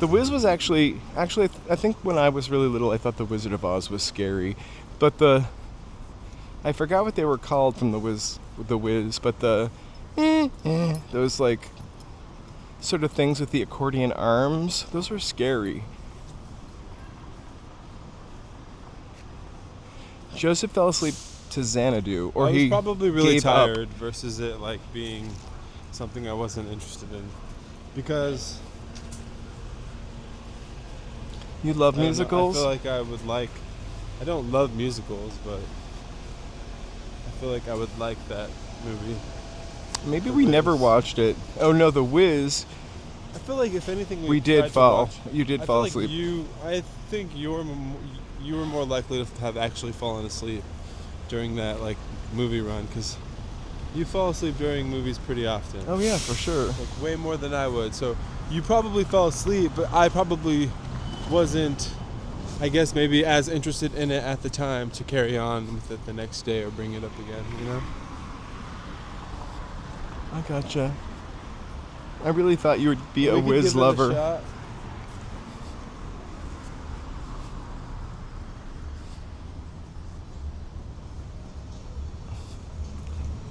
The Wiz was actually, I think when I was really little, I thought The Wizard of Oz was scary. But I forgot what they were called from The Wiz, but those like sort of things with the accordion arms, those were scary. Joseph fell asleep to Xanadu, or he was probably really gave up. tired versus it like being something I wasn't interested in. Because You love I don't know, musicals? I feel like I don't love musicals, but I feel like I would like that movie. Maybe The we never Wiz. watched it. Oh no, The Wiz. I feel like if anything, We did tried to fall. watch- You did I fall feel like asleep. I think you were more likely to have actually fallen asleep during that like movie run, because you fall asleep during movies pretty often. Oh yeah, for sure. Like way more than I would. So you probably fell asleep, but I probably wasn't, I guess, maybe as interested in it at the time to carry on with it the next day or bring it up again, you know? I gotcha. I really thought you would be We a could Wiz give it a lover. shot.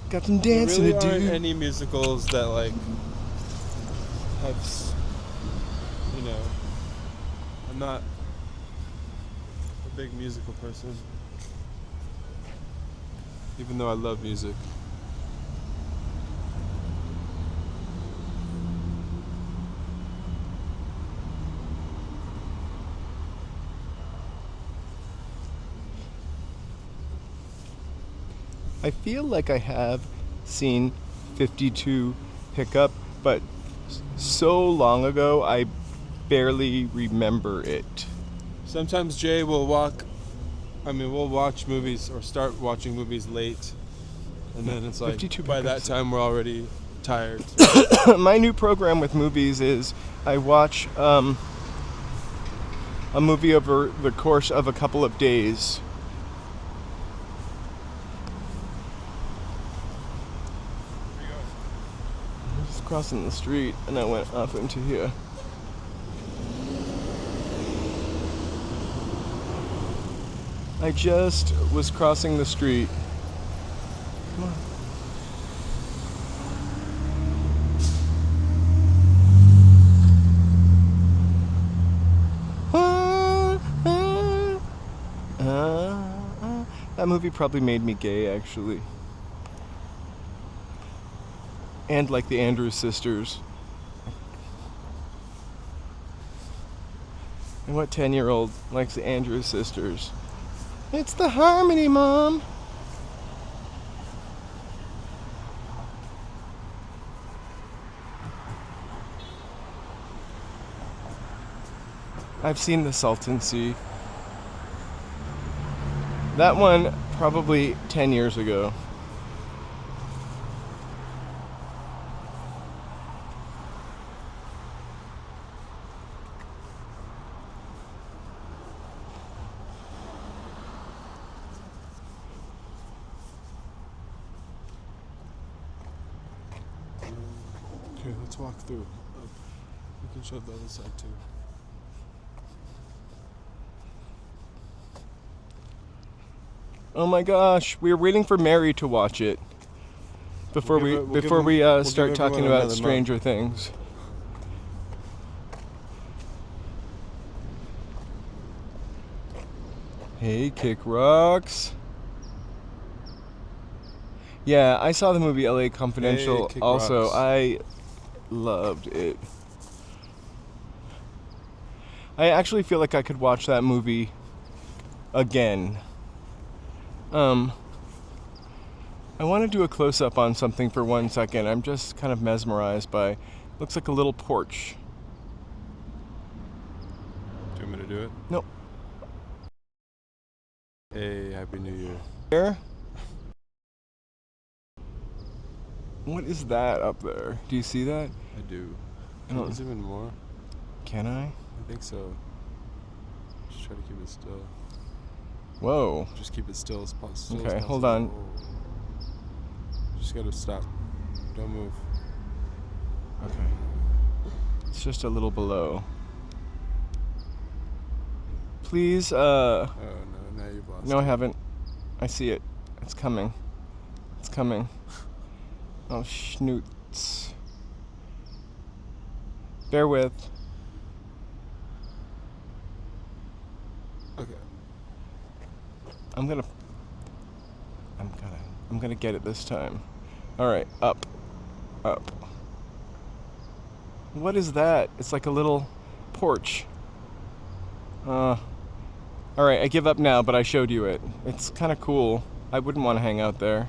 Got some There dancing really to aren't do. any musicals that like have, you know, I'm not a big musical person, even though I love music. I feel like I have seen 52 Pickup, but so long ago I barely remember it. Sometimes Jay will we'll watch movies or start watching movies late, and then it's like 52 by that Pickups. time we're already tired. My new program with movies is I watch a movie over the course of a couple of days. I was crossing the street and I went up into here. I just was crossing the street. Come on. That movie probably made me gay, actually. And like the Andrews sisters. And what 10-year-old likes the Andrews sisters? It's the harmony, Mom! I've seen The Salton Sea. That one probably 10 years ago. Okay, let's walk through. We can show the other side too. Oh my gosh, we were waiting for Mary to watch it before We'll we give we'll start give talking everyone about another Stranger Things. Hey, Kick Rocks. Yeah, I saw the movie LA Confidential Hey, Kick also. Rocks. I loved it. I actually feel like I could watch that movie again. I want to do a close-up on something for 1 second. I'm just kind of mesmerized by, looks like a little porch. Do you want me to do it? Nope. Hey, Happy New Year. There? What is that up there? Do you see that? I do. I Can don't- you zoom in more? Can I? I think so. Just try to keep it still. Whoa. Just keep it still as possible. Okay, hold on. Just gotta stop. Don't move. Okay. It's just a little below. Please, Oh no, now you've lost no, I it. haven't. I see it. It's coming. It's coming. Oh, schnoots. Bear with. Okay. I'm gonna get it this time. All right, up. What is that? It's like a little porch. All right, I give up now, but I showed you it. It's kind of cool. I wouldn't want to hang out there.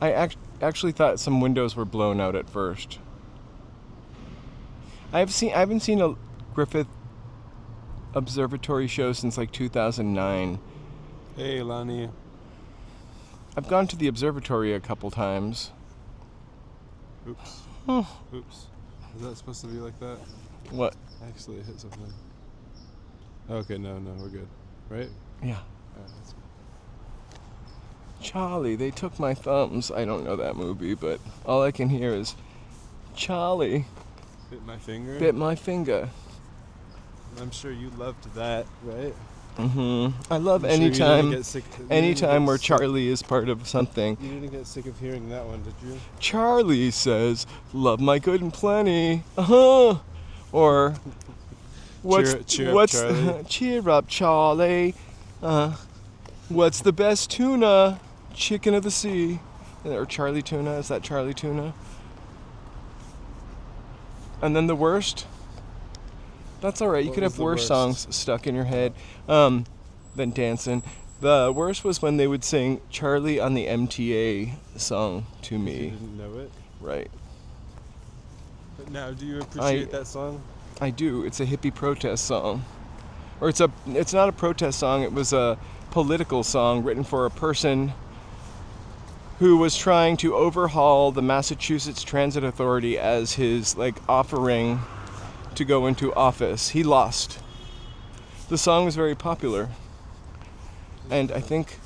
I actually thought some windows were blown out at first. I haven't seen a Griffith Observatory show since like 2009. Hey, Lonnie. I've gone to the observatory a couple times. Oops. Oh, Oops. Is that supposed to be like that? what? Actually, it hit something. Okay, no, we're good. Right? Yeah. Alright, that's good. Charlie, they took my thumbs. I don't know that movie, but all I can hear is Charlie Bit my finger? bit my finger. I'm sure you loved that, right? I love I'm sure you didn't anytime get sick- you didn't anytime get where sick- Charlie is part of something. You didn't get sick of hearing that one, did you? Charlie says, "Love my good and plenty." Uh-huh. Or Cheer up, Charlie. cheer up, Charlie. What's the best tuna? Chicken of the sea. Or Charlie tuna? Is that Charlie tuna? And then the worst? That's all right. You What could was have the worse worst? songs stuck in your head than dancing. The worst was when they would sing Charlie on the MTA song to You me. didn't know it. Right. But now, do you appreciate that song? I do. It's a hippie protest song. Or it's not a protest song. It was a political song written for a person who was trying to overhaul the Massachusetts Transit Authority as his offering to go into office. He lost. The song was very popular. And I think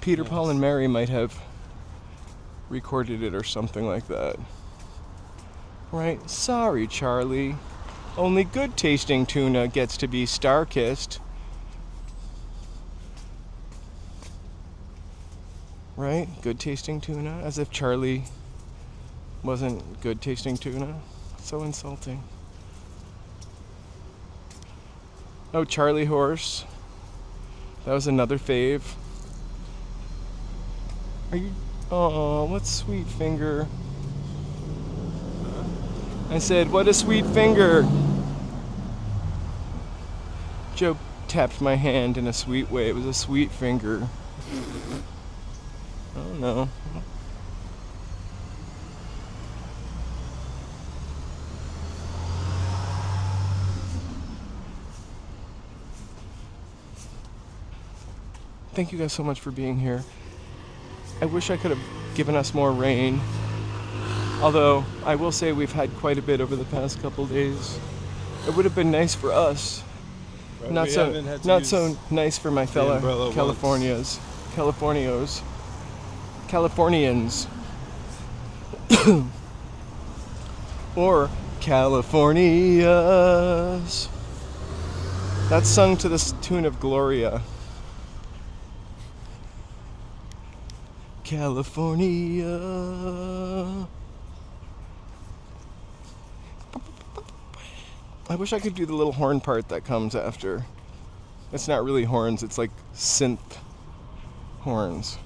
Peter, Paul, and Mary might have recorded it or something like that. Right? Sorry, Charlie. Only good tasting tuna gets to be star-kissed. Right? Good tasting tuna? As if Charlie wasn't good tasting tuna. So insulting. Oh, Charlie Horse. That was another fave. Are you... Oh, what sweet finger. I said, what a sweet finger. Joe tapped my hand in a sweet way. It was a sweet finger. I don't know. thank you guys so much for being here. I wish I could have given us more rain. Although, I will say we've had quite a bit over the past couple days. It would have been nice for us. Right, Not we so haven't had to not use so nice for my the fellow umbrella Californians. Or Californias. That's sung to the tune of Gloria. California. I wish I could do the little horn part that comes after. It's not really horns, it's like synth horns.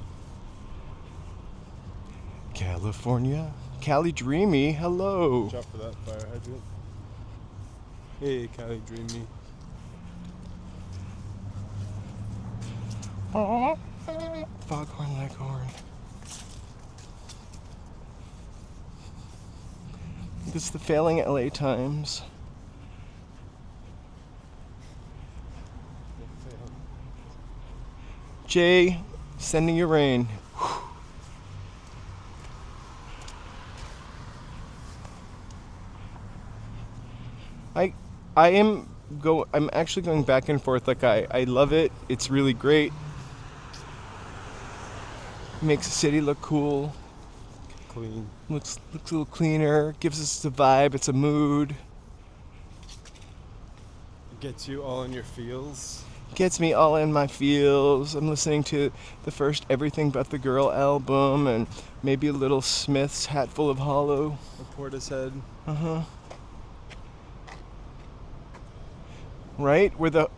California. Cali Dreamy, hello. Watch out for that fire hydrant. Hey, Cali Dreamy. Foghorn Leghorn. This is the failing LA Times. Jay, sending you rain. I'm actually going back and forth. Like I love it. It's really great. Makes the city look cool. Clean. Looks a little cleaner. Gives us the vibe. It's a mood. Gets you all in your feels. Gets me all in my feels. I'm listening to the first Everything But the Girl album and maybe a little Smith's Hatful of Hollow. A Portishead. Uh-huh. Right? Where the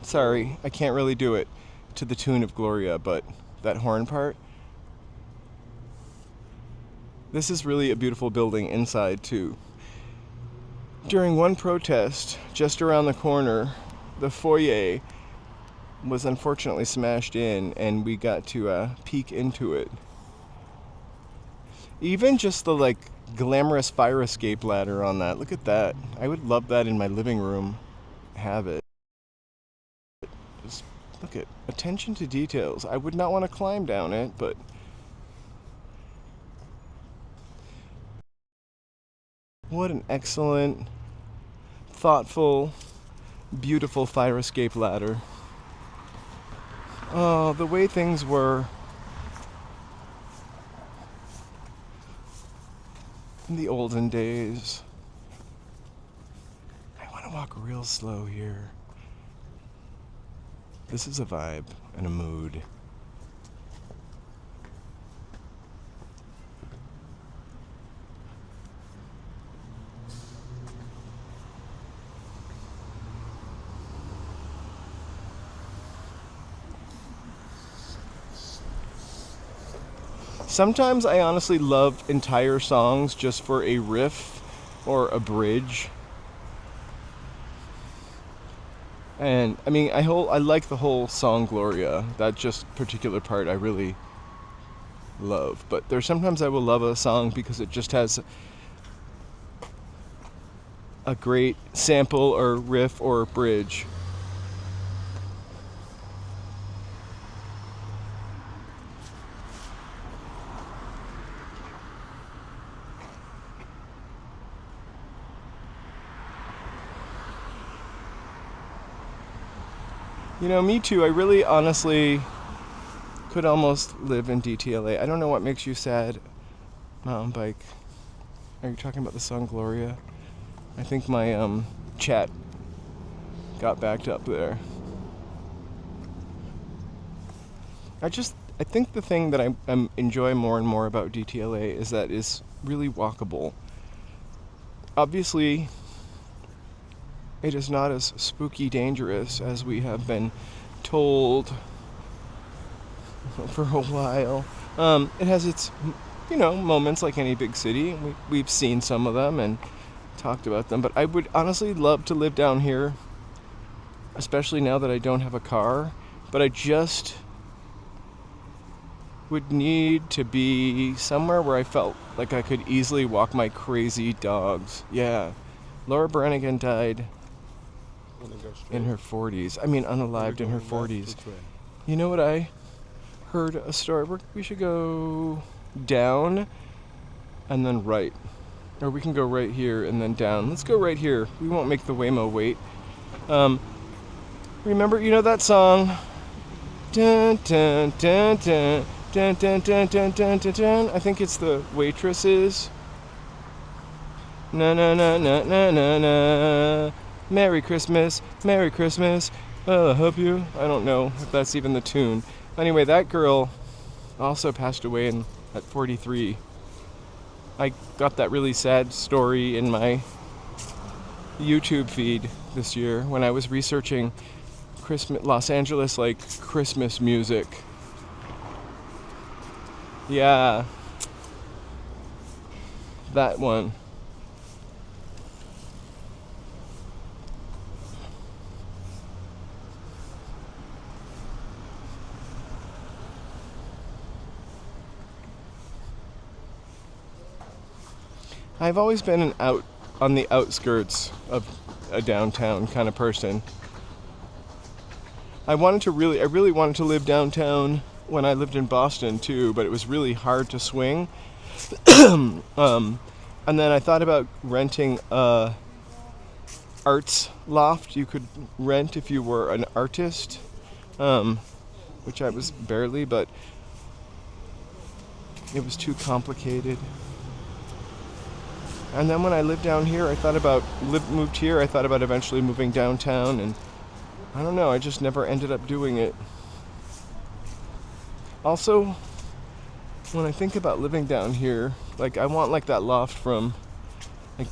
sorry, I can't really do it to the tune of Gloria, but that horn part. This is really a beautiful building inside too. During one protest just around the corner, the foyer was unfortunately smashed in and we got to peek into it. Even just the like glamorous fire escape ladder on that. Look at that. I would love that in my living room. Have it. Just look at attention to details. I would not want to climb down it, but what an excellent, thoughtful, beautiful fire escape ladder. Oh, the way things were in the olden days. I want to walk real slow here. This is a vibe and a mood. Sometimes I honestly love entire songs just for a riff or a bridge. And I mean, I like the whole song Gloria. That just particular part I really love. But there's sometimes I will love a song because it just has a great sample or riff or bridge. You know, me too. I really honestly could almost live in DTLA. I don't know what makes you sad, mountain bike. Are you talking about the song Gloria? I think my chat got backed up there. I think the thing that I enjoy more and more about DTLA is that it's really walkable. Obviously, it is not as spooky dangerous as we have been told for a while. It has its, moments like any big city. We've seen some of them and talked about them, but I would honestly love to live down here, especially now that I don't have a car, but I just would need to be somewhere where I felt like I could easily walk my crazy dogs. Yeah. Laura Branigan died Want to go straight? in her 40s. I mean, unalived in her We're going 40s. left, which way? You know what I heard a story? We should go down and then right. Or we can go right here and then down. Let's go right here. We won't make the Waymo wait. Remember, you know that song? Dun, dun, dun, dun, dun, dun, dun, dun, dun, dun, dun. I think it's the Waitresses. Na na na na na na na. Merry Christmas, Merry Christmas. Well, I hope you. I don't know if that's even the tune. Anyway, that girl also passed away at 43. I got that really sad story in my YouTube feed this year when I was researching Los Angeles Christmas music. Yeah, that one. I've always been on the outskirts of a downtown kind of person. I really wanted to live downtown when I lived in Boston too, but it was really hard to swing. And then I thought about renting a arts loft you could rent if you were an artist, which I was barely, but it was too complicated. And then when I lived down here, I thought about eventually moving downtown, and I don't know, I just never ended up doing it. Also, when I think about living down here, I want that loft from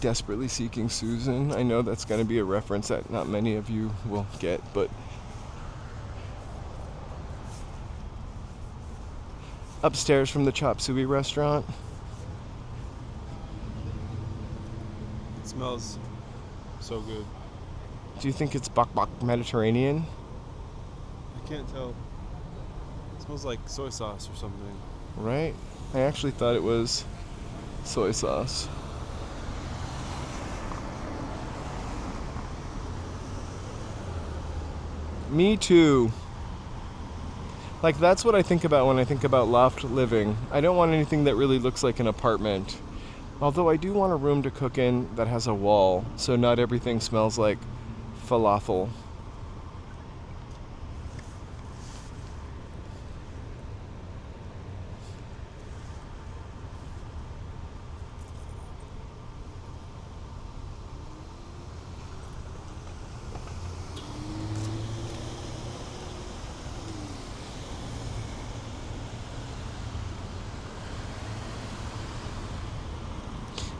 Desperately Seeking Susan. I know that's going to be a reference that not many of you will get, but upstairs from the Chop Suey restaurant. It smells so good. Do you think it's bok bok Mediterranean? I can't tell. It smells like soy sauce or something. Right? I actually thought it was soy sauce. Me too. That's what I think about when I think about loft living. I don't want anything that really looks like an apartment. Although I do want a room to cook in that has a wall, so not everything smells like falafel.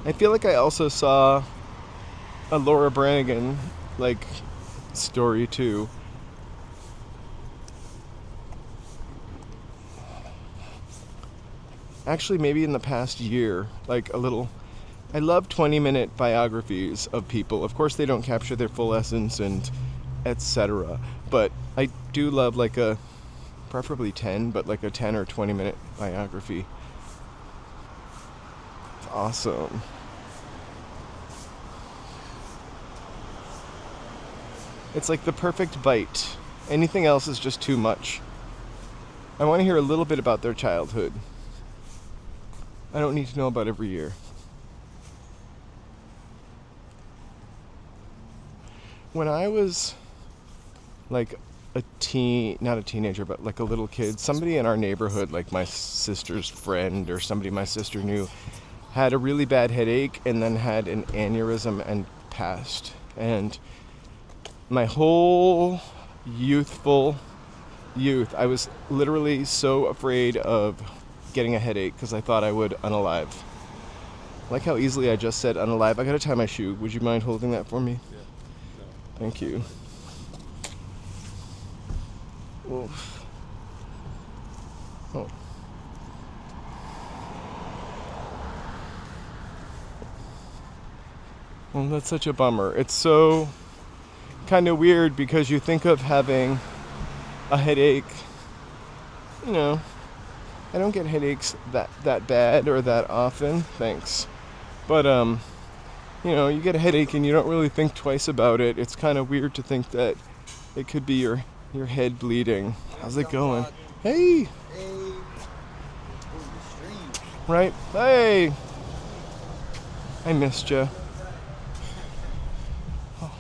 I feel like I also saw a Laura Branigan story too. Actually, maybe in the past year, a little. I love 20-minute biographies of people. Of course, they don't capture their full essence and etc. But I do love preferably 10, but a 10 or 20-minute biography. Awesome. It's the perfect bite. Anything else is just too much. I want to hear a little bit about their childhood. I don't need to know about every year. When I was not a teenager, but a little kid, somebody in our neighborhood, my sister's friend or somebody my sister knew, had a really bad headache and then had an aneurysm and passed. And my whole youthful youth, I was literally so afraid of getting a headache because I thought I would unalive. Like how easily I just said unalive. I gotta tie my shoe. Would you mind holding that for me? Yeah. No. Thank you. Oof. Oh. Well, that's such a bummer. It's so kind of weird because you think of having a headache. You know, I don't get headaches that bad or that often. Thanks. But you know, you get a headache and you don't really think twice about it. It's kind of weird to think that it could be your head bleeding. How's it going? Hey! Right? Hey! I missed you. Oh.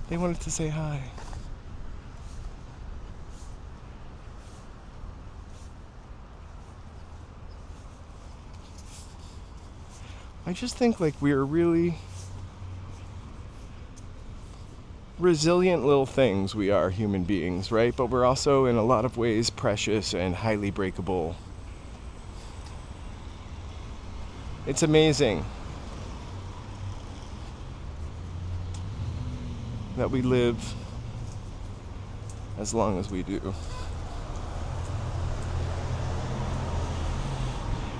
They wanted to say hi. I just think like we're really resilient little things, we are human beings, right? But we're also in a lot of ways precious and highly breakable. It's amazing that we live as long as we do.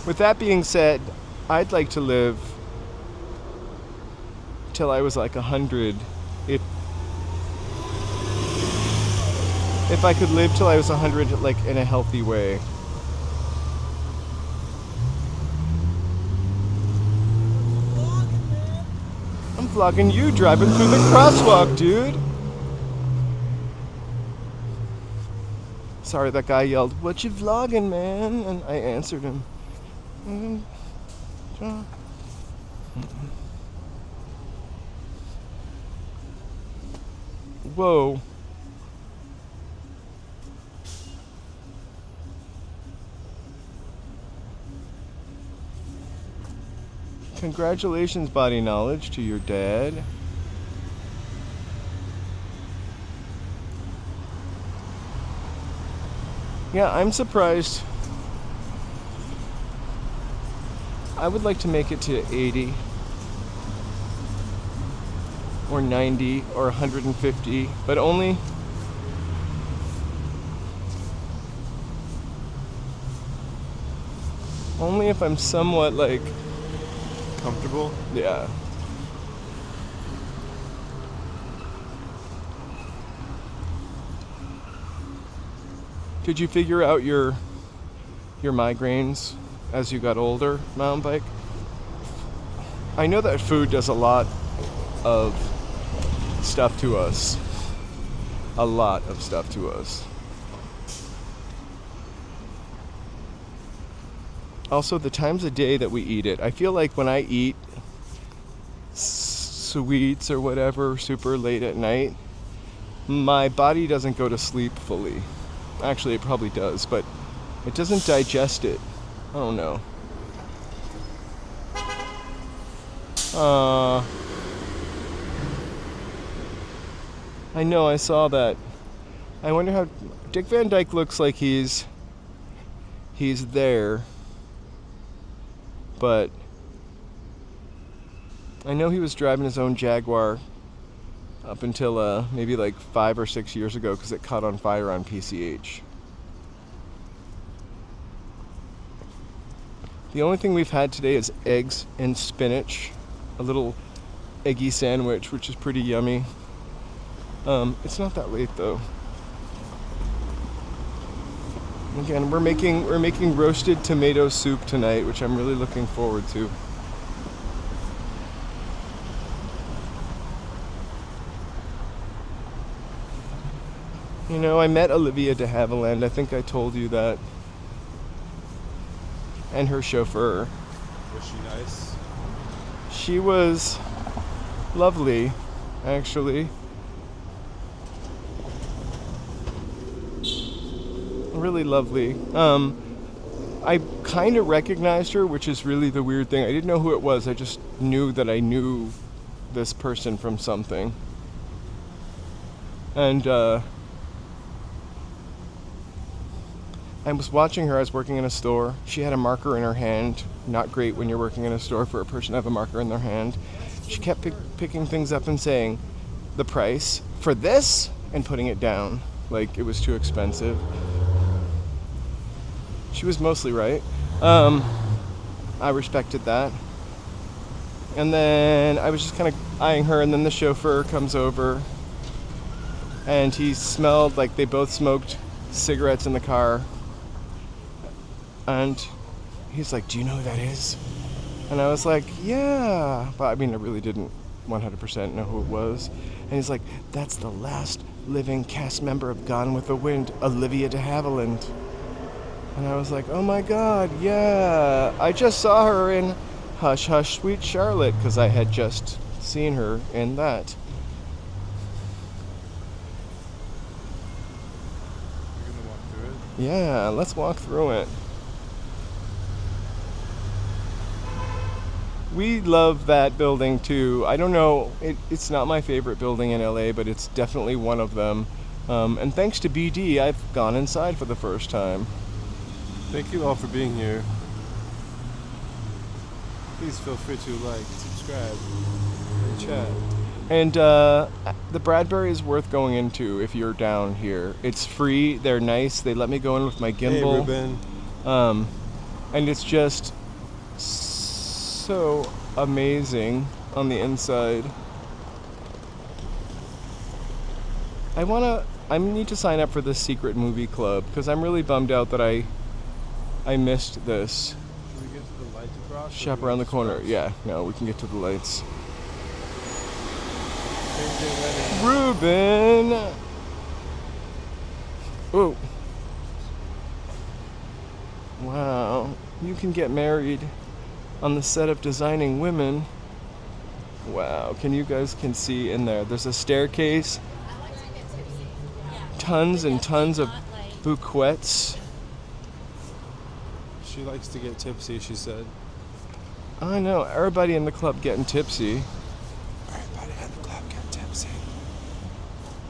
With that being said, I'd like to live till I was like 100. If I could live till I was 100, like in a healthy way. I'm vlogging you driving through the crosswalk, dude. Sorry, that guy yelled, "What you vlogging, man?" And I answered him. Whoa. Congratulations, body knowledge, to your dad. Yeah, I'm surprised. I would like to make it to 80 or 90 or 150, but only if I'm somewhat like Comfortable? yeah. Did you figure out your migraines as you got older, mountain bike? I know that food does a lot of stuff to us. A lot of stuff to us. Also, the times of day that we eat it. I feel like when I eat sweets or whatever super late at night, my body doesn't go to sleep fully. Actually, it probably does, but it doesn't digest it. I don't know. I know, I saw that. I wonder how Dick Van Dyke looks like he's there. But I know he was driving his own Jaguar up until maybe like 5 or 6 years ago because it caught on fire on PCH. The only thing we've had today is eggs and spinach, a little eggy sandwich, which is pretty yummy. It's not that late though. Again, we're making roasted tomato soup tonight, which I'm really looking forward to. You know, I met Olivia de Havilland. I think I told you that. And her chauffeur. Was she nice? She was lovely, actually. Really lovely. I kind of recognized her, which is really the weird thing. I didn't know who it was. I just knew that I knew this person from something. And I was watching her. I was working in a store. She had a marker in her hand. Not great when you're working in a store for a person to have a marker in their hand. She kept picking things up and saying the price for this and putting it down like it was too expensive. She was mostly right. I respected that. And then I was just kind of eyeing her, and then the chauffeur comes over, and he smelled like they both smoked cigarettes in the car. And he's like, "Do you know who that is?" And I was like, yeah. But I mean, I really didn't 100% know who it was. And he's like, that's the last living cast member of Gone with the Wind, Olivia de Havilland. And I was like, oh my God, yeah. I just saw her in Hush Hush Sweet Charlotte because I had just seen her in that. You're gonna walk through it? Yeah, let's walk through it. We love that building too. I don't know, it's not my favorite building in LA, but it's definitely one of them. And thanks to BD, I've gone inside for the first time. Thank you all for being here. Please feel free to like, subscribe, and chat. And the Bradbury is worth going into if you're down here. It's free, they're nice, they let me go in with my gimbal. Hey, Ruben. And it's just so amazing on the inside. I need to sign up for this secret movie club because I'm really bummed out that I missed this. Should we get to the lights across? Shop around the corner. Yeah, no, we can get to the lights. Ruben! Oh. Wow. You can get married on the set of Designing Women. Wow. You guys can see in there. There's a staircase. Tons and tons of bouquets. She likes to get tipsy, she said. I know. Everybody in the club getting tipsy. Everybody in the club get tipsy.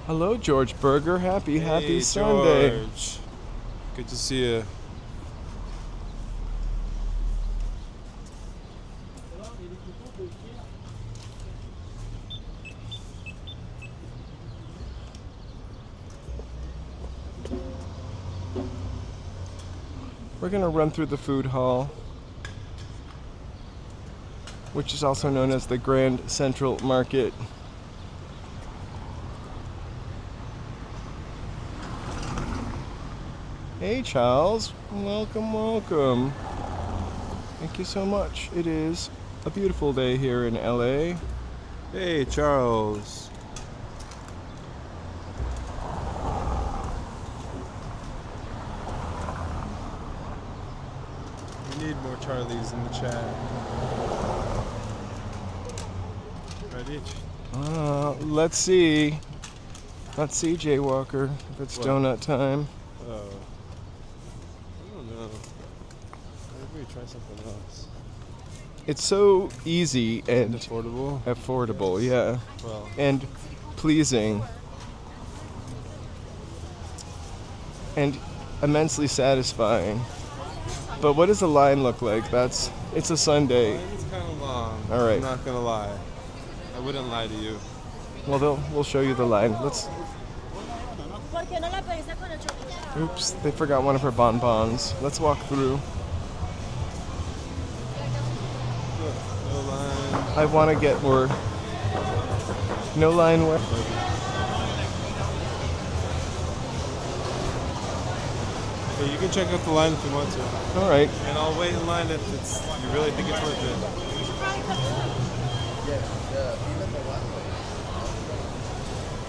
Hello, George Berger. Happy Hey, Sunday. George. Good to see you. We're gonna run through the food hall, which is also known as the Grand Central Market. Hey Charles, welcome, welcome. Thank you so much. It is a beautiful day here in LA. Hey, Charles. We need more Charlies in the chat. Ready? Let's see. Let's see, Jaywalker, if it's What? donut time. Oh. I don't know. Maybe we try something else. It's so easy and Affordable? affordable, yeah. Well, And pleasing. And immensely satisfying. But what does the line look like? It's a Sunday. it's kind of long. All right. I'm not gonna lie. I wouldn't lie to you. Well, we'll show you the line. Oops, they forgot one of her bonbons. Let's walk through. No line. I want to get more. No line where? Hey, you can check out the line if you want to. All right. And I'll wait in line if you really think it's worth it.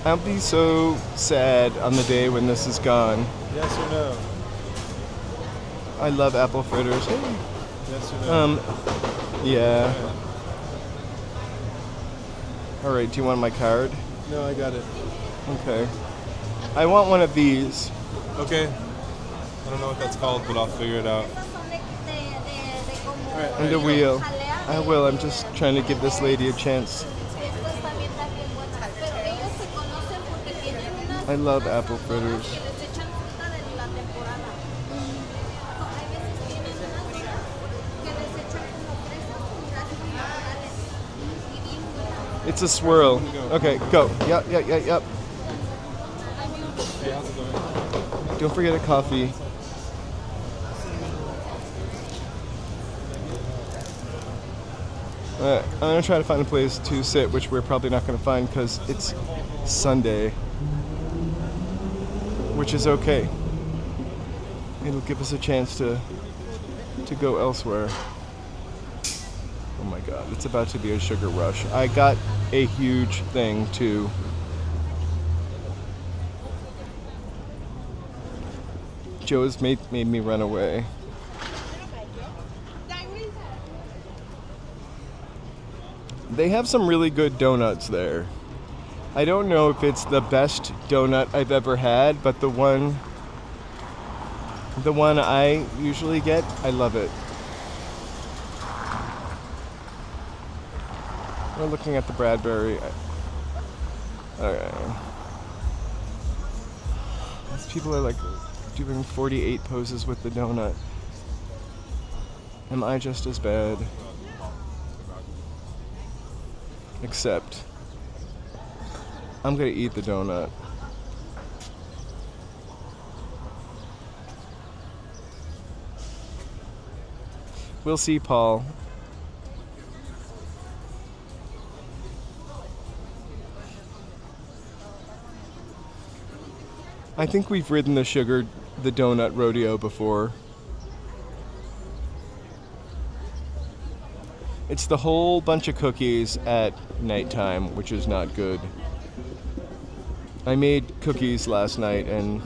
I'll be so sad on the day when this is gone. Yes or no? I love apple fritters. Yes or no? Yeah. All right, do you want my card? No, I got it. Okay. I want one of these. Okay. I don't know what that's called, but I'll figure it out. And a wheel. I will. I'm just trying to give this lady a chance. I love apple fritters. It's a swirl. Okay, go. Yep. Hey, how's it going? Don't forget a coffee. I'm gonna try to find a place to sit, which we're probably not gonna find because it's Sunday, which is okay. It'll give us a chance to go elsewhere. my god, it's about to be a sugar rush. I got a huge thing too. Joe's made me run away. They have some really good donuts there. I don't know if it's the best donut I've ever had, but the one I usually get, I love it. We're looking at the Bradbury. Okay. These people are like doing 48 poses with the donut. Am I just as bad? Except I'm gonna eat the donut. We'll see, Paul. I think we've ridden the donut rodeo before. It's the whole bunch of cookies at nighttime, which is not good. I made cookies last night and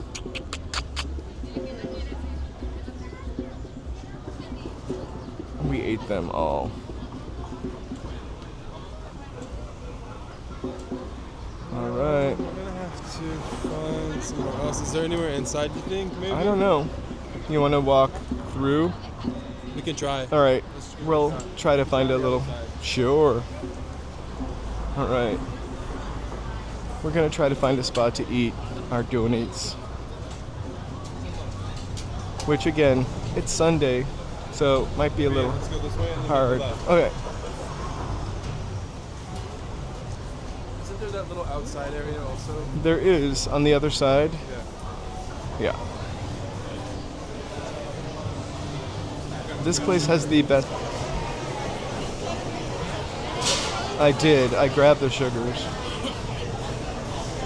we ate them all. Alright. I'm gonna have to find somewhere else. Is there anywhere inside you think, maybe? I don't know. You want to walk through? We can try. Alright. Let's go We'll outside. try to find a little... Outside. Sure. Alright. We're gonna try to find a spot to eat our donuts. Which again, it's Sunday, so might be a little Let's go this way and then hard. go left. Okay. Isn't there that little outside area also? There is on the other side. Yeah. Yeah. This place has the best. I did. I grabbed the sugars.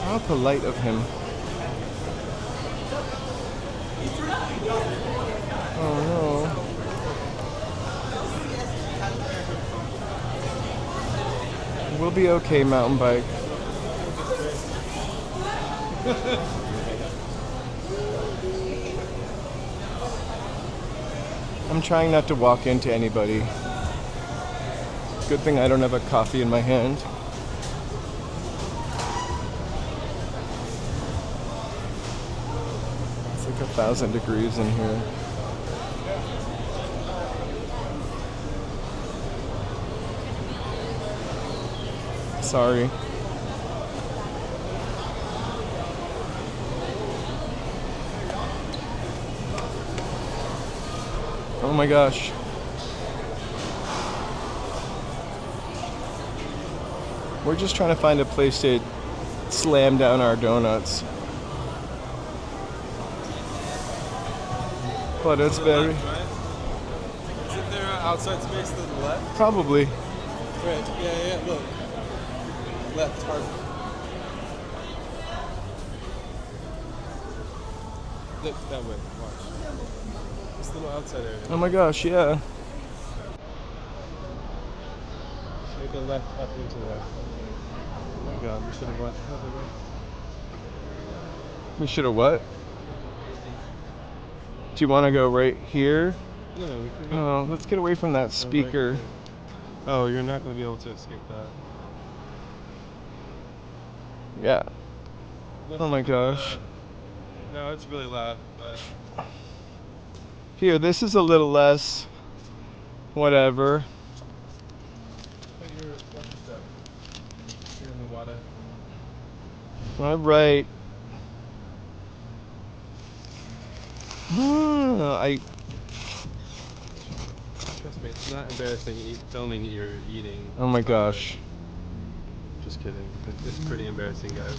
How polite of him. Oh no. We'll be okay, mountain bike. I'm trying not to walk into anybody. Good thing I don't have a coffee in my hand. It's like 1,000 degrees in here. Sorry. Oh my gosh. We're just trying to find a place to slam down our donuts. But it's very... Isn't there an outside space to the left? Probably. Right. Yeah, look. Left, hard. Look that way. Watch. This little outside area. Oh my gosh, yeah. Make a left up into there. Oh my god, we should have went the other way. We should have what? Do you want to go right here? No, we can go. Oh, let's get away from that speaker. Oh, you're not going to be able to escape that. Yeah. Oh my gosh. No, it's really loud, but... Here, this is a little less... whatever. You're in the water. Alright. I... Trust me, it's not embarrassing filming you're eating. Oh my gosh. Just kidding. It's pretty embarrassing, guys.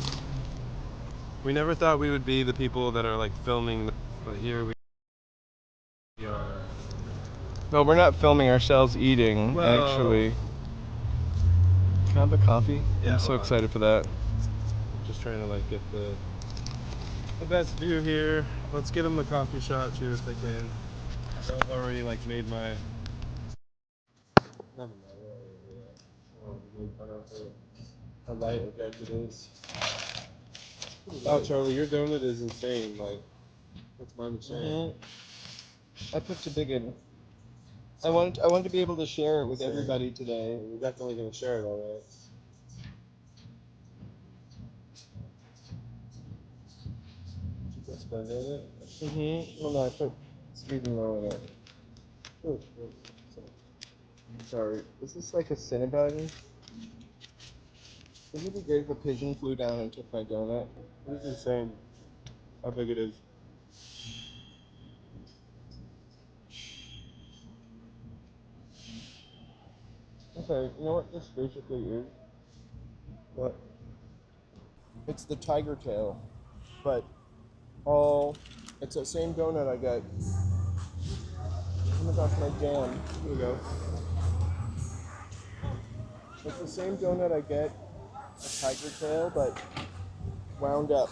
We never thought we would be the people that are like filming, but here we are. No, we're not filming ourselves eating, Well- actually. Can I have a coffee? Yeah, I'm so hold on. excited for that. Just trying to like get the best view here. Let's get them the coffee shot too if they can. I've already like made my. Never mind. I don't know how light or dark it is. Oh, Charlie, your donut is insane. Like, what's my mistake? I put too big in. I wanted to be able to share it with everybody today. We're definitely gonna share it, all right. That's about it. Well, no, I put Sweden low in it. Sorry. Is this like a Cinnabon? Would it be great if a pigeon flew down and took my donut? This is insane. How big it is. Okay, you know what this basically is? What? It's the tiger tail, but it's the same donut I got. Oh my gosh, my jam. Here we go. It's the same donut I get, a tiger tail, but wound up.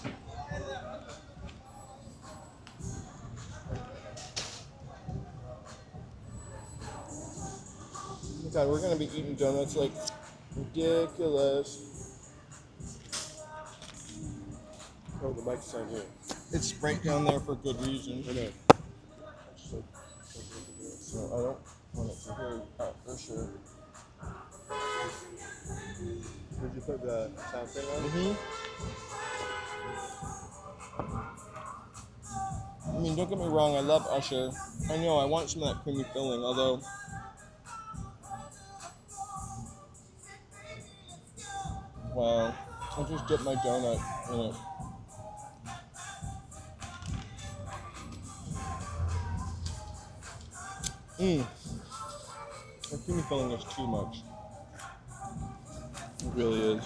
Oh God, we're gonna be eating donuts like ridiculous. Oh, the mic's on here. It's right down there for good reason. I know. So I don't want it to hear for sure. Did you put the sound thing on? I mean, don't get me wrong, I love Usher. I know, I want some of that creamy filling, although... Wow, I just dipped my donut in it. The creamy filling is too much. It really is.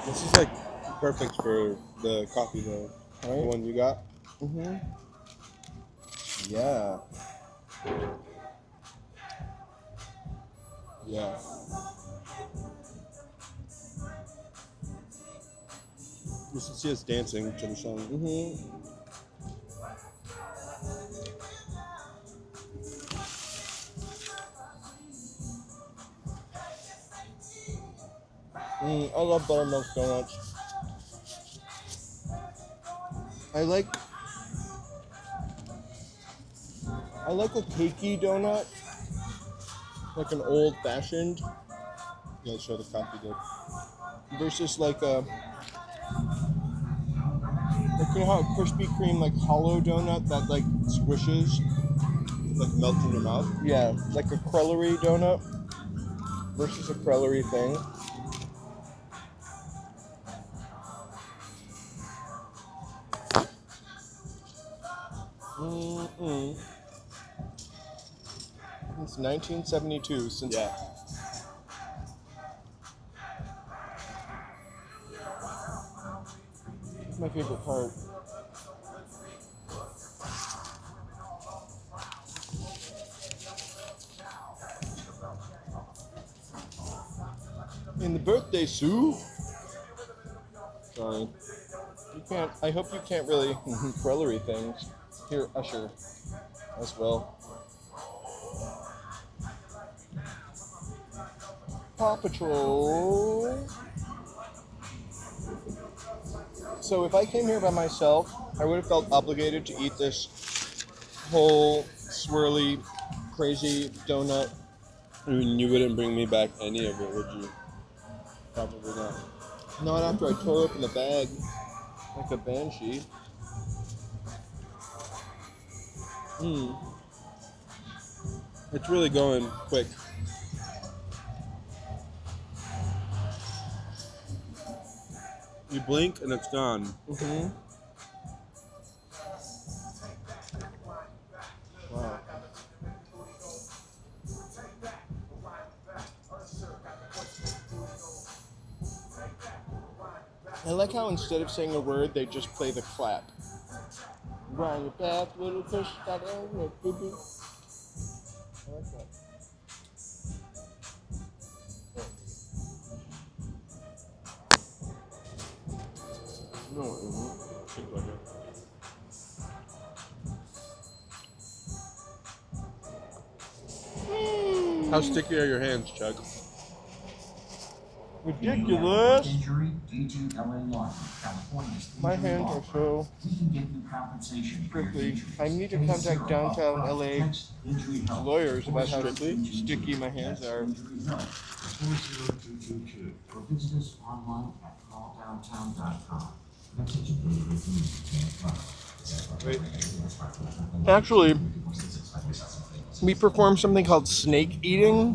This is like perfect for the coffee though. Right? The one you got? Yeah. Yeah. You should see us dancing to the song. I love buttermilk donuts. I like a cakey donut, like an old-fashioned, Yeah, show the coffee dip. versus like a, like you know how a Krispy Kreme like hollow donut that like squishes, Like melts in your mouth. yeah, like a Krellery donut versus a Krellery thing. It's 1972 since Yeah. That's my favorite part. In the birthday Sue. Sorry. You can't. I hope you can't really Krellery things. Here, Usher, as well. Paw Patrol. So if I came here by myself, I would have felt obligated to eat this whole swirly, crazy donut. I mean, you wouldn't bring me back any of it, would you? Probably not. Not after I tore open the bag like a banshee. It's really going quick. You blink and it's gone. Wow. I like how instead of saying a word, they just play the clap. Run your path, little fish, got boo boo. I like that. No, it isn't. Seems like it. How sticky are your hands, Chug? Ridiculous. Injury, DTLA law, California's My injury hands law are firm. so We can get you compensation for your prickly. injuries. I need to Pay contact $0 downtown upfront. LA Text injury help lawyers to about how 40222. sticky my hands That's are. injury help to 40222. Or visit us online at calldowntown.com. Message Wait. Actually, we perform something called snake eating,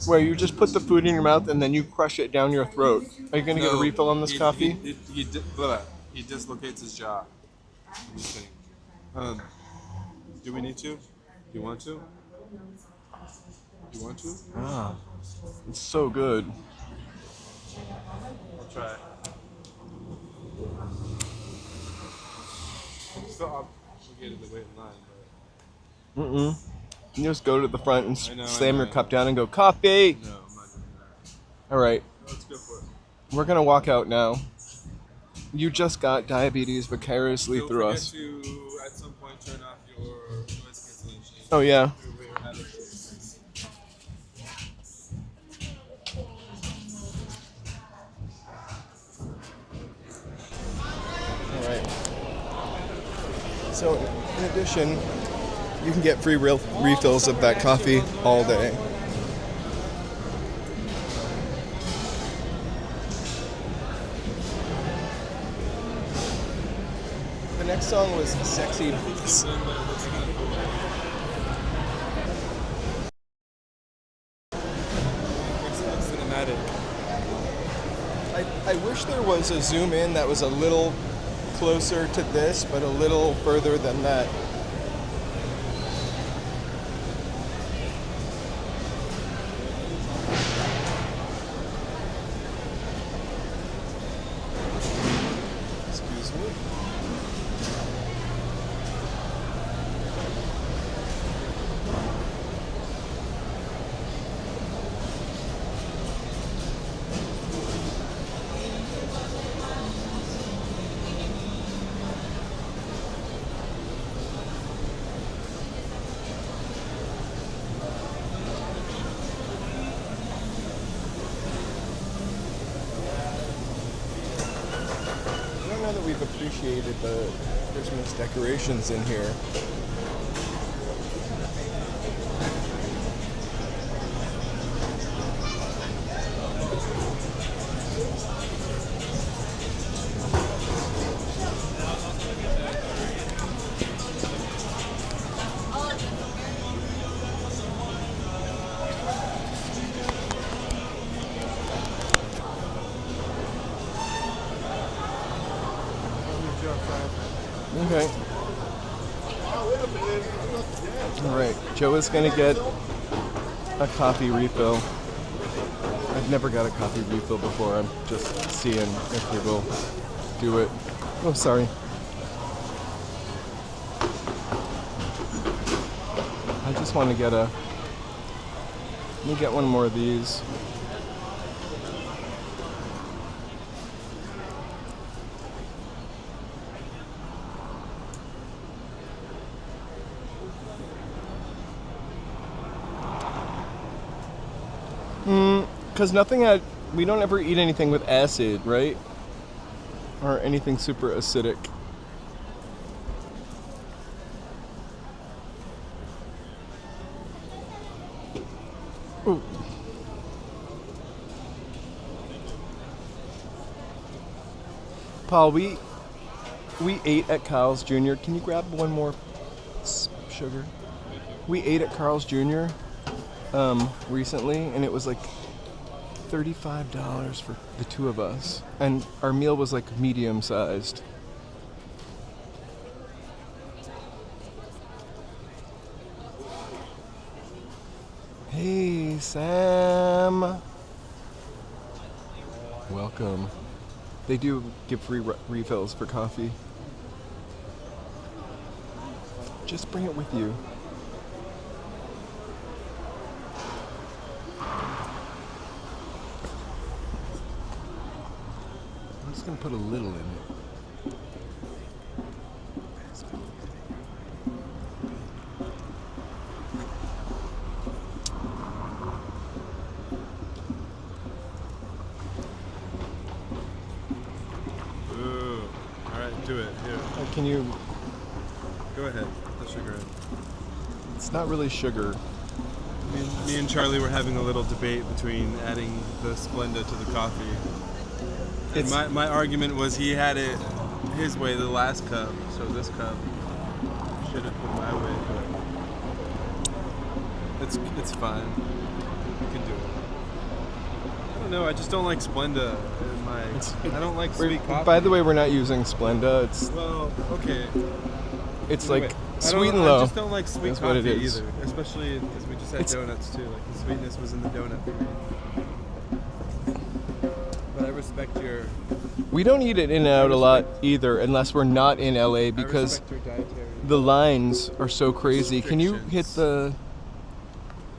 where you just put the food in your mouth and then you crush it down your throat. Are you gonna get a refill on this coffee? He dislocates his jaw. I'm just kidding. Do we need to? Do you want to? You want to? Ah, it's so good. I'll try. I'm still obligated to wait in line, You just go to the front and I know, slam I your know. cup down and go, coffee! but no, I'm not doing that. All right, Let's go for it. we're gonna walk out now. You just got diabetes vicariously Don't through forget us. to, at some point, turn off your noise cancellation. Oh yeah. All right. So in addition, you can get free refills of that coffee all day. The next song was Sexy. Cinematic. I wish there was a zoom in that was a little closer to this, but a little further than that. Excuse me. I don't know that we've appreciated the Christmas decorations in here. Okay. All right, Joe is gonna get a coffee refill. I've never got a coffee refill before. I'm just seeing if he will do it. Oh, sorry. I just want to get a. Let me get one more of these. Because we don't ever eat anything with acid, right? Or anything super acidic. Ooh. Paul, we ate at Carl's Jr. Can you grab one more sugar? We ate at Carl's Jr. Recently, and it was like $35 for the two of us, and our meal was like medium sized. Hey, Sam. Welcome. They do give free refills for coffee. Just bring it with you. I'm just gonna put a little in it. Can you? Go ahead. Put the sugar in. It's not really sugar. Me and Charlie were having a little debate between adding the Splenda to the coffee. And It's my argument was he had it his way the last cup, so this cup should have been my way, but it's fine. We can do it. I don't know. I just don't like Splenda in my. I don't like sweet coffee. By the way, we're not using Splenda. It's Well, okay. like Anyway, sweet and low. I just don't like sweet That's what coffee it is. either, especially because we just had It's- donuts too. Like the sweetness was in the donut for me. But I respect your. We don't eat it in and out a lot either, unless we're not in LA, because I respect your dietary. the lines are so crazy. Can you hit Restrictions. the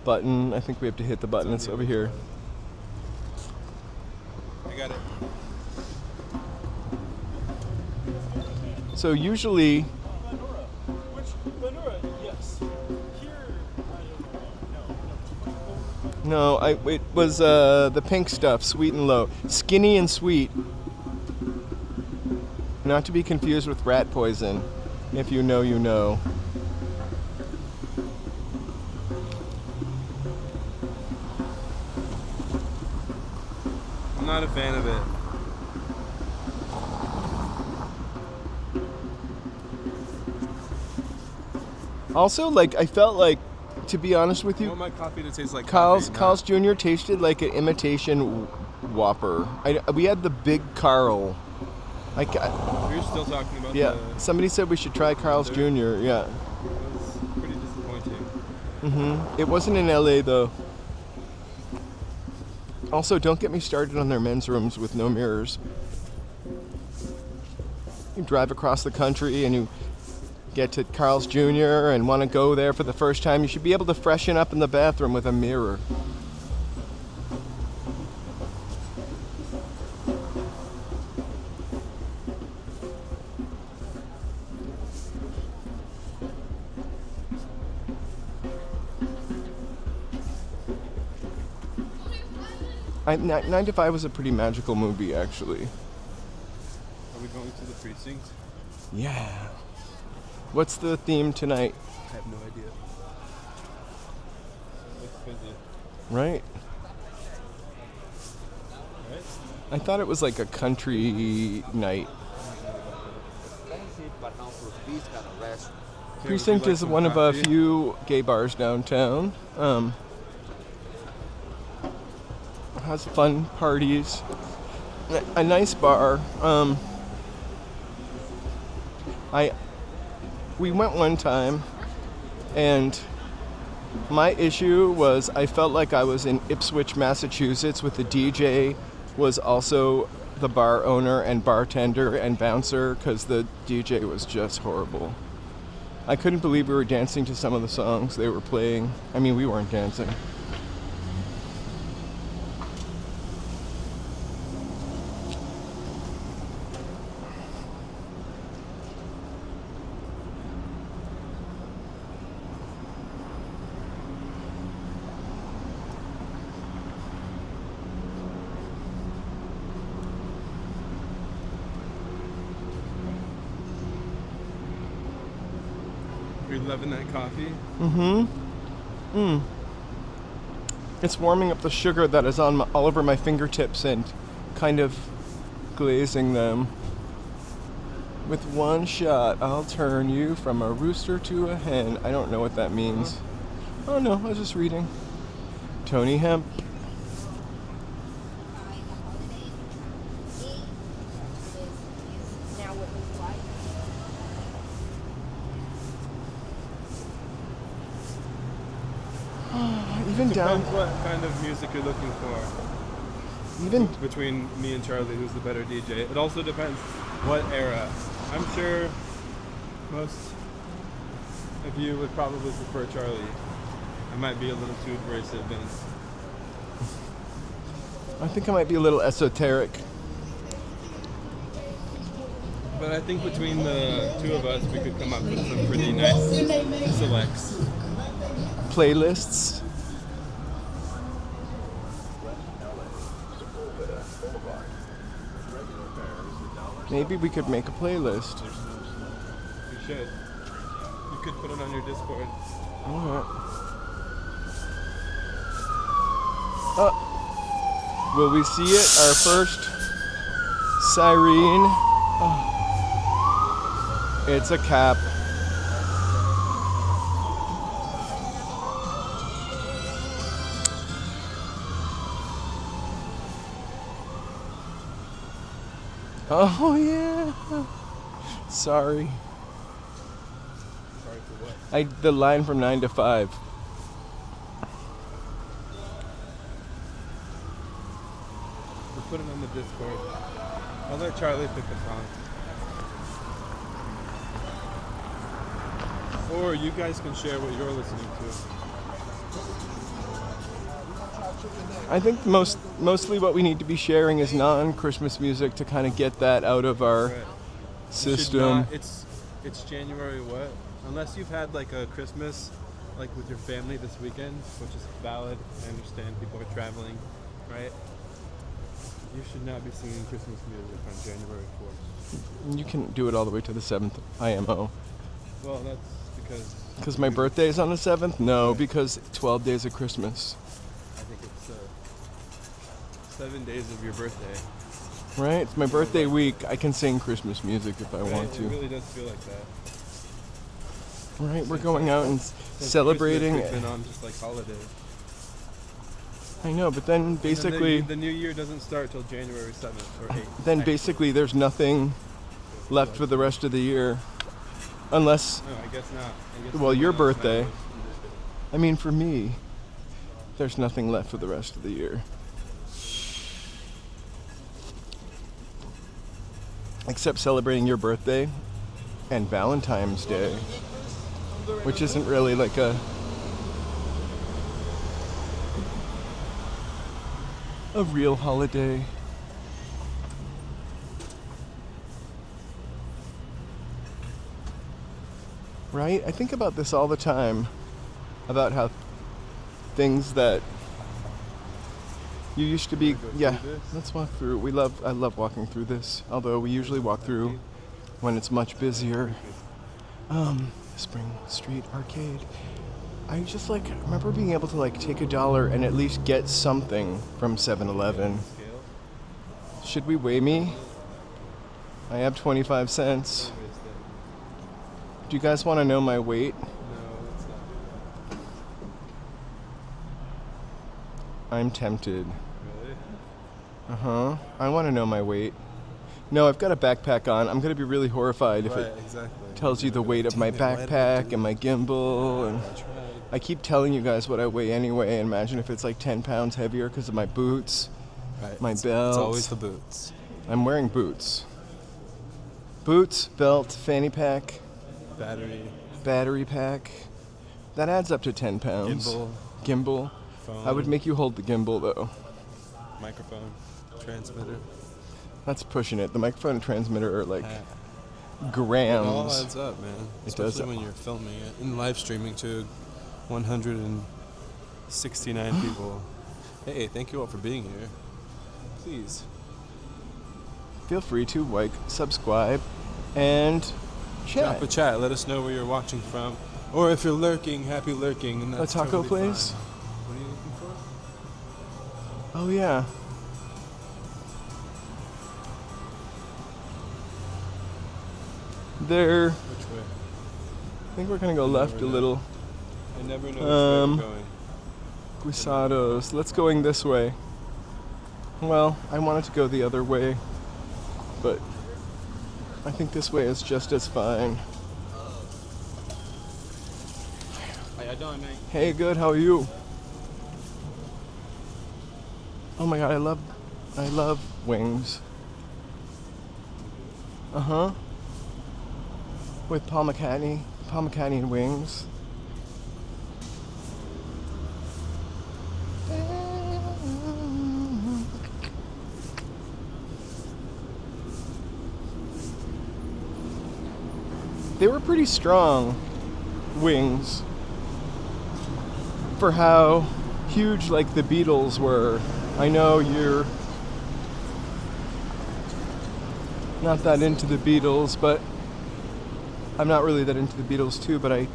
button? I think we have to hit the button. It's over here. I got it. So usually, Which Lenora? Yes. Here, no, it was the pink stuff, sweet and low, skinny and sweet. Not to be confused with rat poison. If you know, you know. I'm not a fan of it. Also, like, I felt like, to be honest with I you, want my coffee to taste like Carl's coffee, not- Jr. tasted like an imitation Whopper. We had the big Carl. Like, We're still talking about yeah, somebody said we should try Carl's Jr. Yeah. It was pretty disappointing. It wasn't in LA though. Also, don't get me started on their men's rooms with no mirrors. You drive across the country and you get to Carl's Jr. and want to go there for the first time, you should be able to freshen up in the bathroom with a mirror. Nine to 5 was a pretty magical movie, actually. Are we going to the precinct? Yeah. What's the theme tonight? I have no idea. Looks busy. Right? Right? I thought it was like a country night. Precinct is one of a few gay bars downtown. Has fun parties. A nice bar. We went one time, and my issue was I felt like I was in Ipswich, Massachusetts, with the DJ was also the bar owner and bartender and bouncer, because the DJ was just horrible. I couldn't believe we were dancing to some of the songs they were playing. I mean, we weren't dancing. Are you loving that coffee? It's warming up the sugar that is on all over my fingertips and kind of glazing them. With one shot, I'll turn you from a rooster to a hen. I don't know what that means. Oh no, I was just reading. Tony Hemp. Even down, Depends what kind of music you're looking for. even Between me and Charlie, who's the better DJ. It also depends what era. I'm sure most of you would probably prefer Charlie. I might be a little too abrasive, and I think I might be a little esoteric. but I think between the two of us, we could come up with some pretty nice selects. Playlists. Maybe we could make a playlist. should. You could put it on your Discord. Alright. Will we see it? Our first siren. Oh. It's a cap. Oh yeah. Sorry. Sorry for what? The line from 9 to 5. We'll put it on the Discord. I'll let Charlie pick a song. Or you guys can share what you're listening to. I think mostly what we need to be sharing is non-Christmas music to kind of get that out of our Right. system. It's January what? Unless you've had like a Christmas like with your family this weekend, which is valid. I understand people are traveling, right? You should not be singing Christmas music on January 4th. You can do it all the way to the 7th IMO. Well, that's because Because my birthday is on the 7th? No, because 12 days of Christmas. I think it's 7 days of your birthday. Right? It's my birthday week. I can sing Christmas music if I want It to. really does feel like that. Right? We're going out and Since celebrating. Christmas, we've been on just like holidays. I know, but then And then basically, the new year doesn't start till January 7th or 8th. then basically there's nothing left for the rest of the year. Unless, No, I guess not. I guess well, your everyone else birthday. knows. I mean, for me, there's nothing left for the rest of the year. Except celebrating your birthday and Valentine's Day, which isn't really like a real holiday. Right? I think about this all the time, about how things that you used to be, Wanna go yeah, through this? let's walk through. I love walking through this, although we usually walk through when it's much busier. Spring Street Arcade. I just like remember being able to like take $1 and at least get something from 7-Eleven. Scale? Should we weigh me? I have 25 cents. Don't waste it. Do you guys want to know my weight? No, it's not. I'm tempted. Really? Uh-huh. I want to know my weight. No, I've got a backpack on. I'm going to be really horrified if it exactly. tells you the weight of my backpack and my gimbal. And I keep telling you guys what I weigh anyway. And imagine if it's like 10 pounds heavier because of my boots, my belt. It's always the boots. I'm wearing boots. Boots, belt, fanny pack, battery pack. That adds up to 10 pounds. Gimbal. Phone, I would make you hold the gimbal though. microphone, transmitter. That's pushing it. The microphone and transmitter are like It all grams. adds up, man. It does. Especially when you're filming it and live streaming to 169 people. Hey, thank you all for being here. Please. Feel free to like, subscribe, and chat. Drop a chat. Let us know where you're watching from. Or if you're lurking, happy lurking. And A that's taco totally place? fine. What are you looking for? Oh yeah. There. Which way? I think we're gonna go I left never a know. little. I never know which way we're going. Guisados. Let's going this way. Well, I wanted to go the other way, but I think this way is just as fine. How you doing, mate? Hey, good. How are you? Oh my god, I love wings. Uh-huh. With Paul McCartney and wings. They were pretty strong wings for how huge like the Beatles were. I know you're not that into the Beatles, but I'm not really that into the Beatles too, but I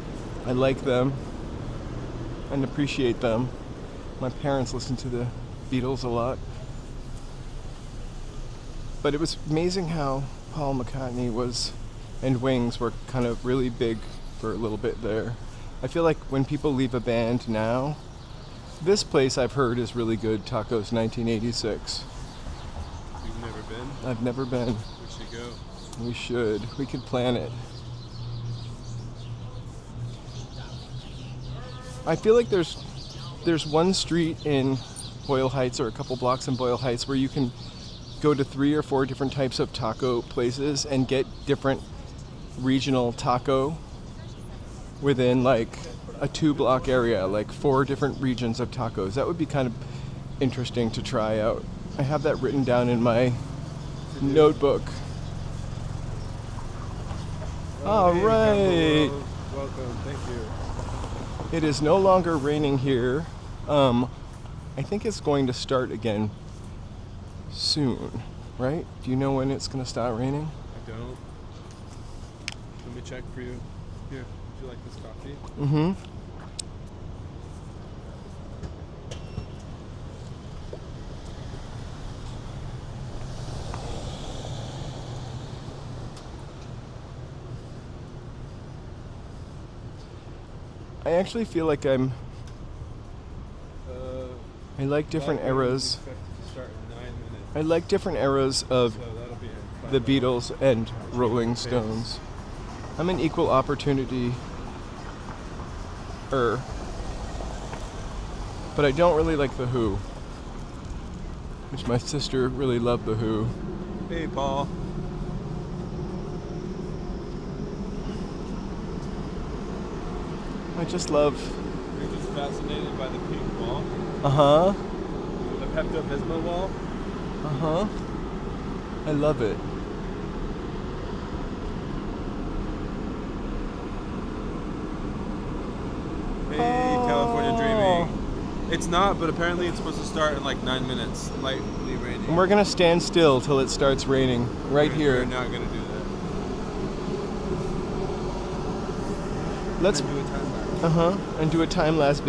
like them and appreciate them. My parents listened to the Beatles a lot. But it was amazing how Paul McCartney and Wings were kind of really big for a little bit there. I feel like when people leave a band now, this place I've heard is really good, Tacos 1986. You've never been? I've never been. We should go. We should. We could plan it. I feel like there's one street in Boyle Heights, or a couple blocks in Boyle Heights, where you can go to 3 or 4 different types of taco places and get different regional taco within like a 2-block area, like 4 different regions of tacos. That would be kind of interesting to try out. I have that written down in my notebook. All right. Welcome. Thank you. It is no longer raining here. I think it's going to start again soon, right? Do you know when it's going to start raining? I don't. Let me check for you. Here, would you like this coffee? Mm-hmm. I actually feel like I like different eras. I like different eras of the Beatles and Rolling Stones. I'm an equal opportunity but I don't really like The Who, which my sister really loved The Who. Hey, Paul. I just love. You're just fascinated by the pink wall? Uh-huh. The Pepto-Bismol wall? Uh-huh. I love it. Hey, California Oh. dreaming. It's not, but apparently it's supposed to start in like 9 minutes. Lightly raining. And we're gonna stand still till it starts raining right We're here. not gonna do that. Let's We're gonna do a time lapse. and do a time-lapse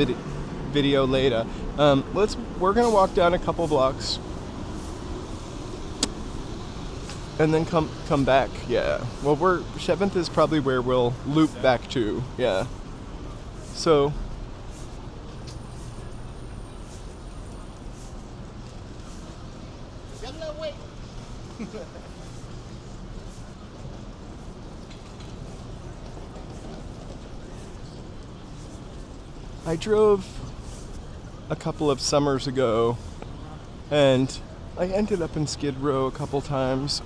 video later. We're gonna walk down a couple blocks and then come back. Yeah. Well, 7th is probably where we'll loop back to. Yeah. So. I drove a couple of summers ago, and I ended up in Skid Row a couple times.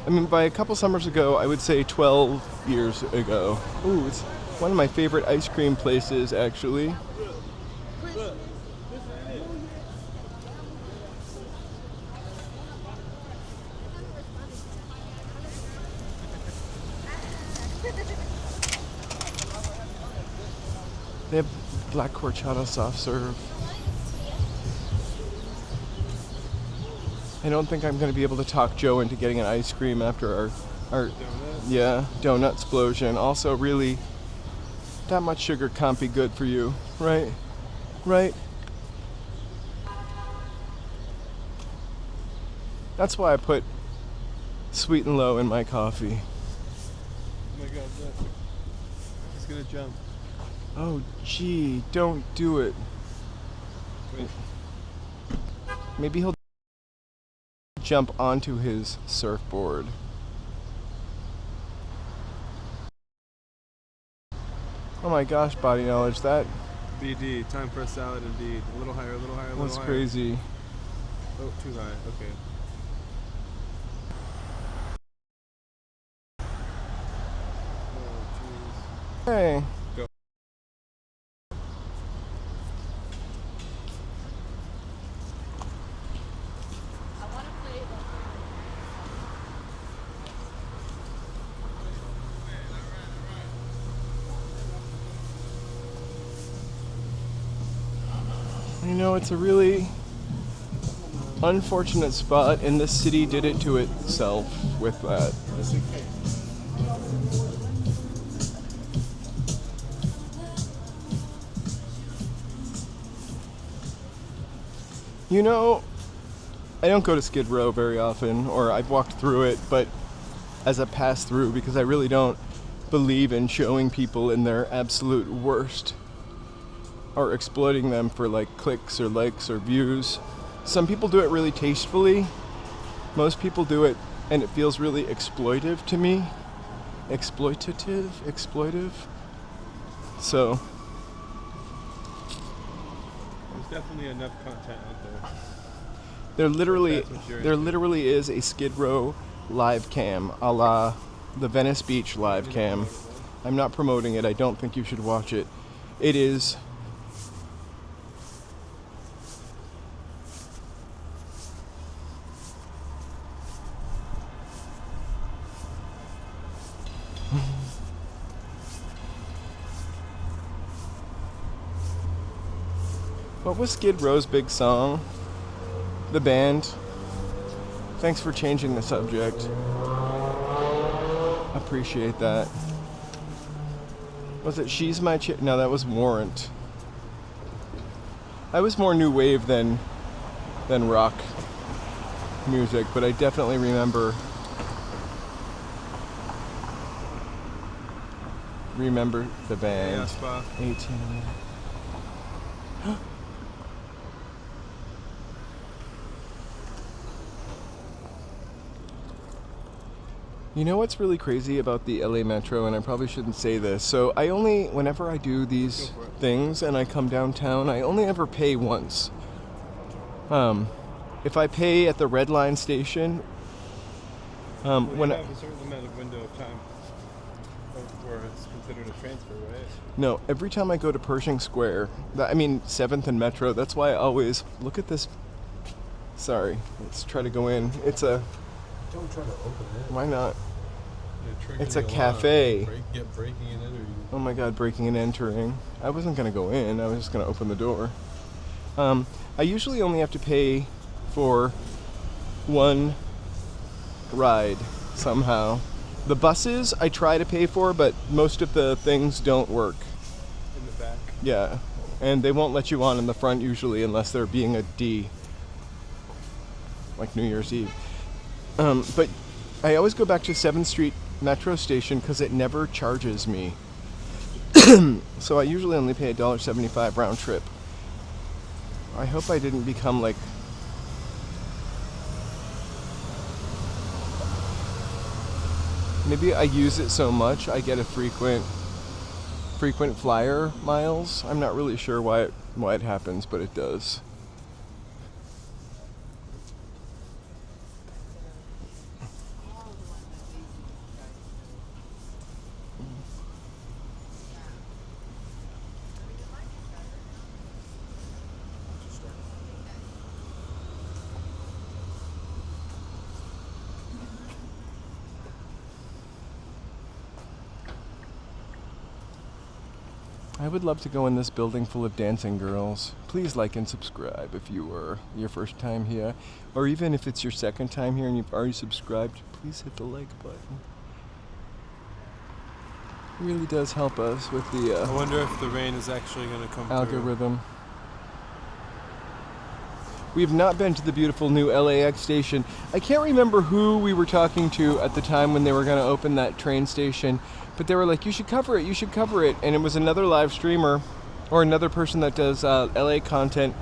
I mean, by a couple summers ago, I would say 12 years ago. Ooh, it's one of my favorite ice cream places, actually. They have black horchata soft serve. I don't think I'm going to be able to talk Joe into getting an ice cream after our donut explosion. Also, really, that much sugar can't be good for you, right? Right? That's why I put sweet and low in my coffee. Oh my god, look. He's gonna jump. Oh, gee, don't do it. Wait. Maybe he'll jump onto his surfboard. Oh my gosh, body knowledge, that BD, time for a salad indeed. A little higher, a little higher, a little was higher. crazy. Oh, too high, okay. Oh, jeez. Hey. Go. You know, it's a really unfortunate spot, and this city did it to itself with that. You know, I don't go to Skid Row very often, or I've walked through it, but as a pass through, because I really don't believe in showing people in their absolute worst or exploiting them for like clicks or likes or views. Some people do it really tastefully. Most people do it and it feels really exploitive to me. Exploitive. So There's definitely enough content out there. there literally That's what you're there into. literally is a Skid Row live cam, a la the Venice Beach live cam. I'm not promoting it. I don't think you should watch it. It is What was Skid Row's big song? The band. Thanks for changing the subject. Appreciate that. Was it She's My Chick? No, that was Warrant. I was more new wave than rock music, but I definitely remember the band. Yeah, Spa. 18. You know what's really crazy about the LA Metro, and I probably shouldn't say this. So whenever I do these Go for it. things and I come downtown, I only ever pay once. If I pay at the Red Line station, Well, when you I, have a certain amount of window of time where it's considered a transfer, right? no, every time I go to Pershing Square, 7th and Metro, that's why I always look at this. Sorry, let's try to go in. It's a, Don't try to open it. why not? You're It's a triggering cafe. alarm. Get breaking and entering. Oh my god, breaking and entering. I wasn't gonna go in, I was just gonna open the door. I usually only have to pay for one ride somehow. The buses I try to pay for, but most of the things don't work. In the back. Yeah, and they won't let you on in the front usually unless they're being a D. Like New Year's Eve. But I always go back to 7th Street Metro Station because it never charges me. So I usually only pay $1.75 round trip. I hope I didn't become like... Maybe I use it so much I get a frequent flyer miles. I'm not really sure why it happens, but it does. I would love to go in this building full of dancing girls. Please like and subscribe if you were your first time here. Or even if it's your second time here and you've already subscribed, please hit the like button. It really does help us with the I wonder if the rain is actually going to come algorithm. We've not been to the beautiful new LAX station. I can't remember who we were talking to at the time when they were going to open that train station, but they were like, you should cover it, and it was another live streamer or another person that does LA content,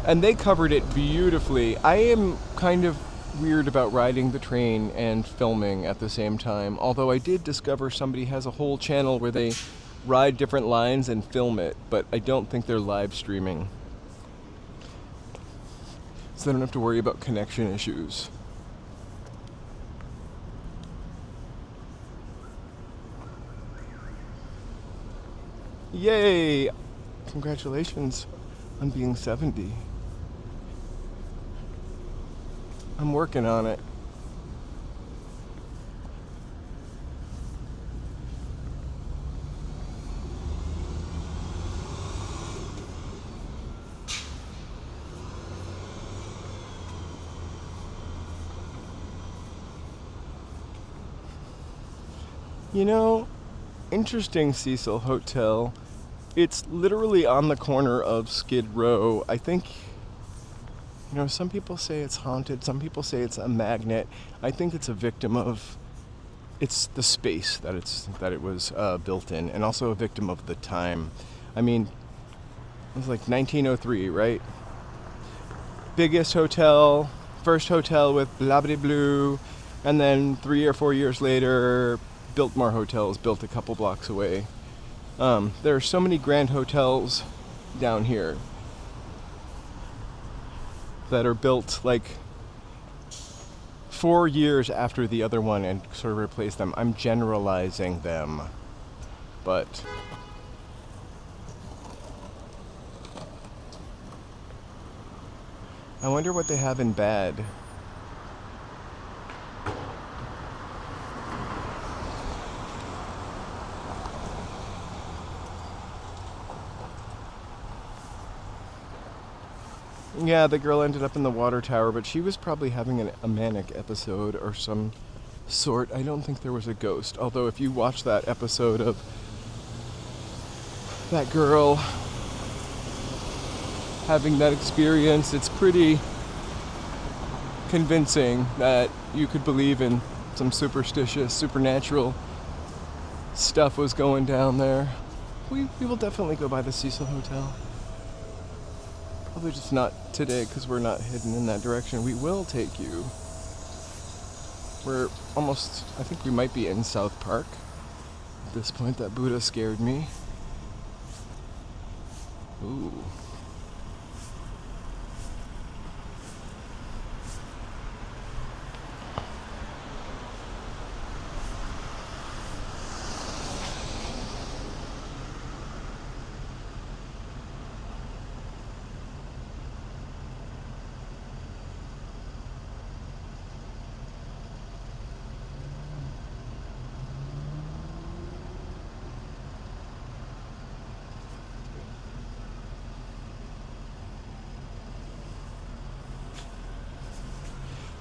and they covered it beautifully. I am kind of weird about riding the train and filming at the same time, although I did discover somebody has a whole channel where they ride different lines and film it, but I don't think they're live streaming. So they don't have to worry about connection issues. Yay! Congratulations on being 70. I'm working on it. You know, interesting Cecil Hotel. It's literally on the corner of Skid Row. I think You know, some people say it's haunted, some people say it's a magnet. I think it's a victim of, it's the space that it was built in, and also a victim of the time. I mean, it was like 1903, right? Biggest hotel, first hotel with blah blah blue, and then 3 or 4 years later, built more hotels, built a couple blocks away. There are so many grand hotels down here that are built like 4 years after the other one and sort of replace them. I'm generalizing them, but I wonder what they have in bad. Yeah, the girl ended up in the water tower, but she was probably having a manic episode or some sort. I don't think there was a ghost. Although if you watch that episode of that girl having that experience, it's pretty convincing that you could believe in some superstitious, supernatural stuff was going down there. We will definitely go by the Cecil Hotel. Probably just not today because we're not heading in that direction. We will take you. We're almost, I think we might be in South Park at this point. That Buddha scared me. Ooh.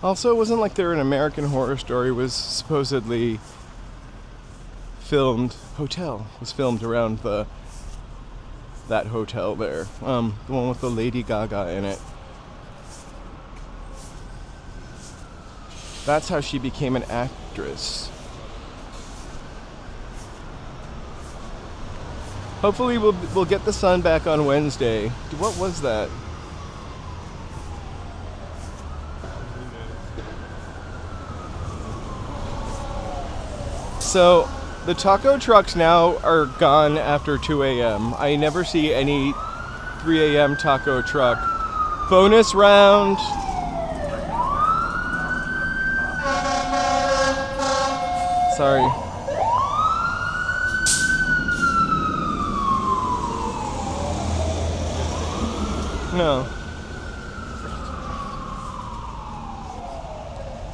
Also, it wasn't like their An American Horror Story was supposedly filmed around that hotel there. The one with the Lady Gaga in it. That's how she became an actress. Hopefully we'll get the sun back on Wednesday. What was that? So, the taco trucks now are gone after 2 a.m. I never see any 3 a.m. taco truck. Bonus round. Sorry. No.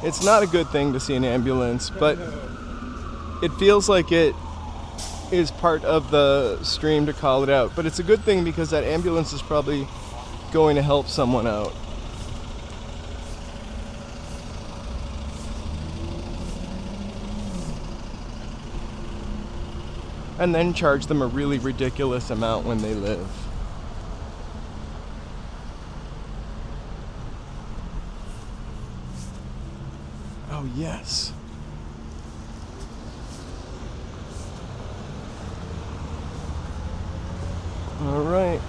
It's not a good thing to see an ambulance, but it feels like it is part of the stream to call it out. But it's a good thing because that ambulance is probably going to help someone out. And then charge them a really ridiculous amount when they live. Oh, yes. All right.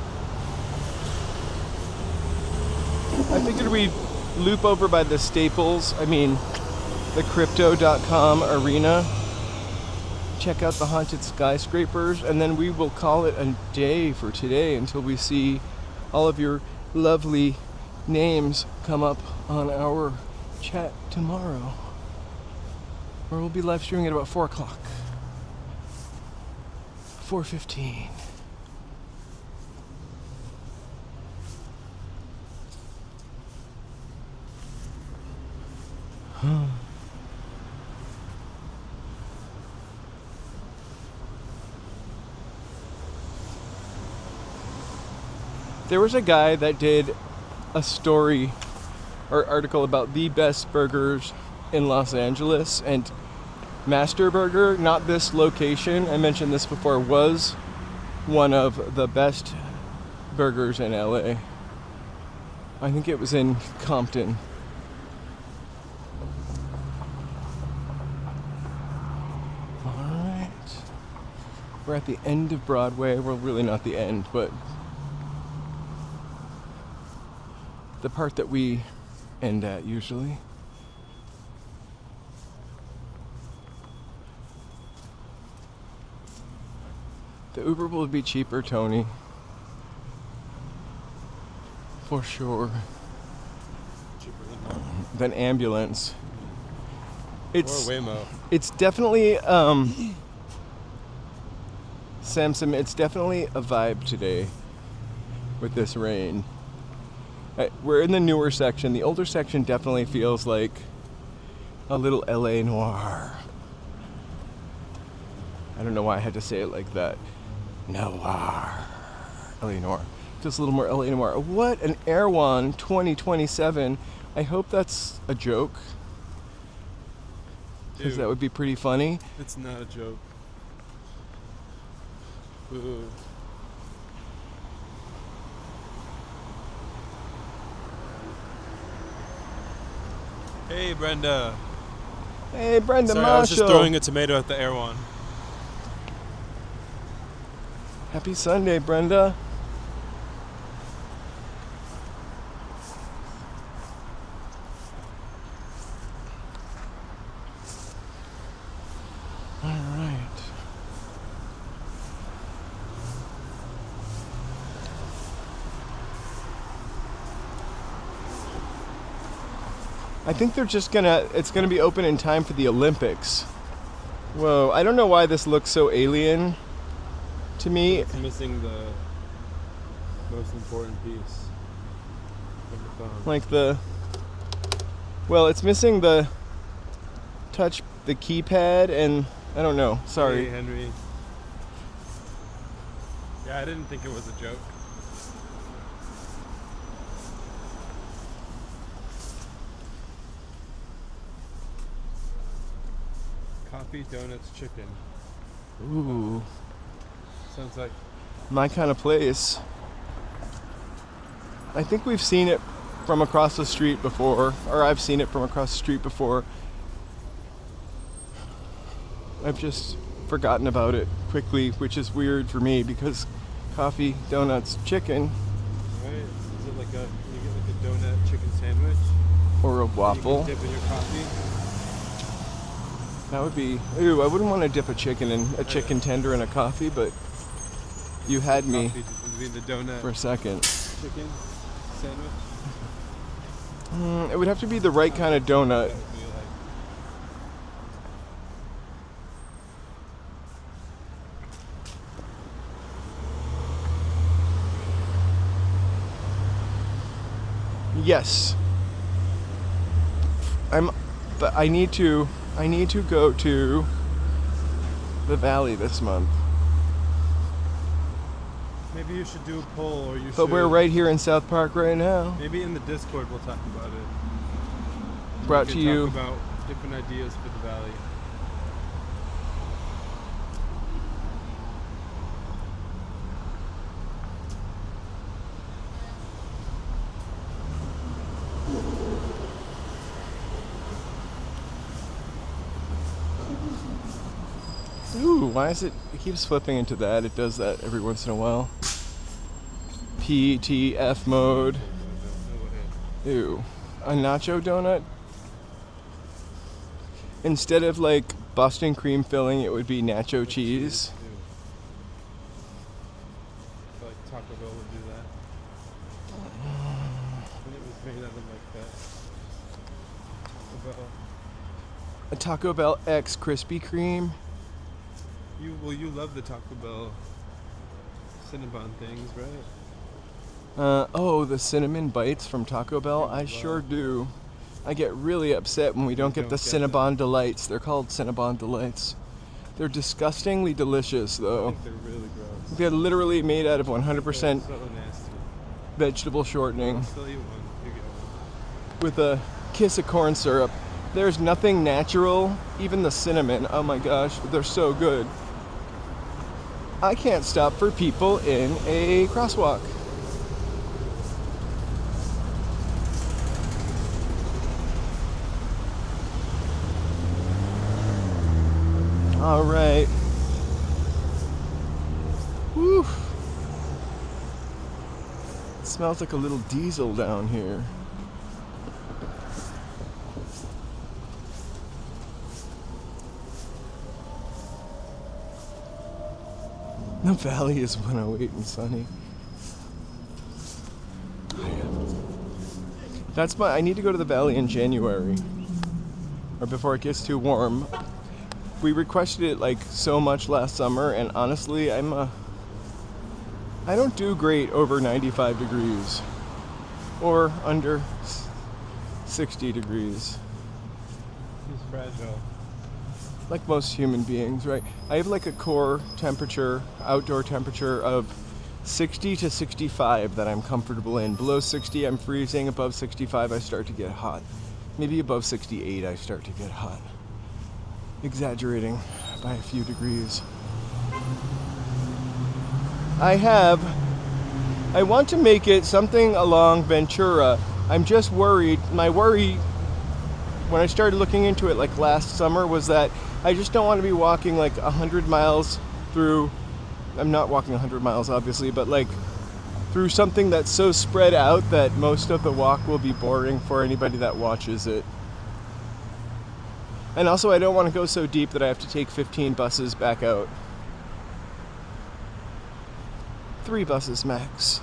I figured we'd loop over by the Staples, the crypto.com arena. Check out the haunted skyscrapers, and then we will call it a day for today until we see all of your lovely names come up on our chat tomorrow. Or we'll be live streaming at about 4 o'clock. 4:15. There was a guy that did a story or article about the best burgers in Los Angeles, and Master Burger, not this location, I mentioned this before, was one of the best burgers in LA. I think it was in Compton. Alright. We're at the end of Broadway. Well, really not the end, but the part that we end at usually. The Uber will be cheaper, Tony. For sure. Cheaper than what? Than ambulance. Or Waymo. It's definitely Samson, it's definitely a vibe today with this rain. We're in the newer section. The older section definitely feels like a little LA noir. I don't know why I had to say it like that. Noir. LA noir. Just a little more LA noir. What an Air One 2027. I hope that's a joke. Because that would be pretty funny. It's not a joke. Ooh. Hey, Brenda. Hey, Brenda Sorry, Marshall. I was just throwing a tomato at the Air One. Happy Sunday, Brenda. All right. I think they're just it's gonna be open in time for the Olympics. Whoa, I don't know why this looks so alien to me. It's missing the most important piece of the phone. Like it's missing the keypad, and I don't know, sorry. Hey, Henry. Yeah, I didn't think it was a joke. Coffee, donuts, chicken. Ooh, Sounds like my kind of place. I think we've seen it from across the street before, or I've seen it from across the street before. I've just forgotten about it quickly, which is weird for me because coffee, donuts, chicken, right. Is it like you get like a donut chicken sandwich? or a You waffle. can dip in your coffee. That would be, I wouldn't want to dip a chicken tender in a coffee, but you had me Coffee between the donut for a second. chicken sandwich. It would have to be the right kind of donut. That would be like Yes. But I need to go to the valley this month. maybe you should do a poll, or you should. But we're right here in South Park right now. Maybe in the Discord we'll talk about it. Brought We to can you. talk about different ideas for the valley. Ooh, why is it keeps flipping into that? It does that every once in a while. PTF mode. No way. Ew. A nacho donut? Instead of like Boston cream filling, it would be nacho cheese. I feel like Taco Bell would do that. When it was made out of like that. Taco Bell. A Taco Bell X Krispy Kreme. You love the Taco Bell Cinnabon things, right? The cinnamon bites from Taco Bell. I sure do. I get really upset when we don't get the Cinnabon Delights. They're called Cinnabon Delights. They're disgustingly delicious, I though. think they're really gross. They're literally made out of 100% So nasty. vegetable shortening I'll sell you one. You get one. with a kiss of corn syrup. There's nothing natural, even the cinnamon. Oh my gosh, they're so good. I can't stop for people in a crosswalk. All right. Whew. It smells like a little diesel down here. The valley is 108 and sunny. I need to go to the valley in January, or before it gets too warm. We requested it like so much last summer, and honestly, I don't do great over 95 degrees or under 60 degrees. He's fragile. Like most human beings, right? I have like a core temperature, outdoor temperature of 60 to 65 that I'm comfortable in. Below 60, I'm freezing. Above 65, I start to get hot. Maybe above 68, I start to get hot. Exaggerating by a few degrees. I want to make it something along Ventura. I'm just worried. My worry when I started looking into it like last summer was that I just don't want to be walking like 100 miles through. I'm not walking 100 miles obviously, but like through something that's so spread out that most of the walk will be boring for anybody that watches it. And also I don't want to go so deep that I have to take 15 buses back out. 3 buses max.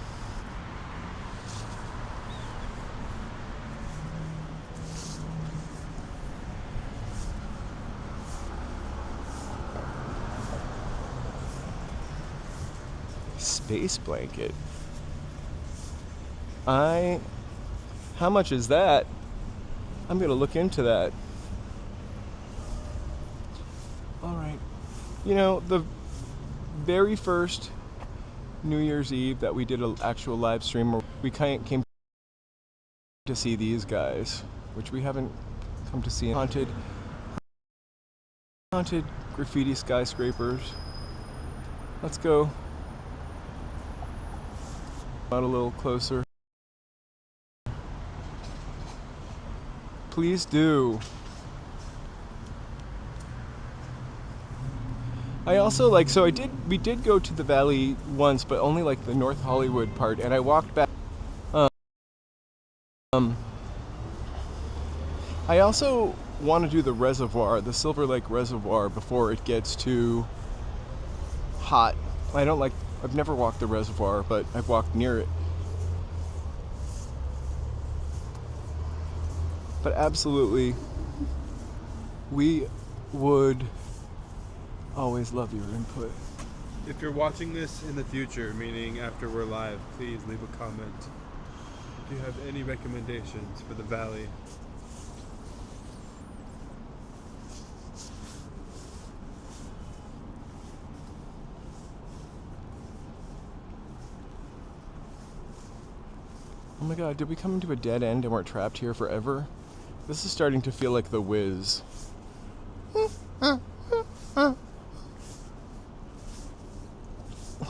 Space blanket. How much is that? I'm gonna look into that. All right. You know, the very first New Year's Eve that we did an actual live stream where we came to see these guys, which we haven't come to see. Haunted graffiti skyscrapers. Let's go out a little closer. Please do. I also we did go to the valley once, but only like the North Hollywood part, and I walked back. I also want to do the reservoir, the Silver Lake Reservoir, before it gets too hot. I've never walked the reservoir, but I've walked near it. But absolutely, we would always love your input. If you're watching this in the future, meaning after we're live, please leave a comment. Do you have any recommendations for the valley? Oh my god, did we come into a dead end and we're trapped here forever? This is starting to feel like The Wiz.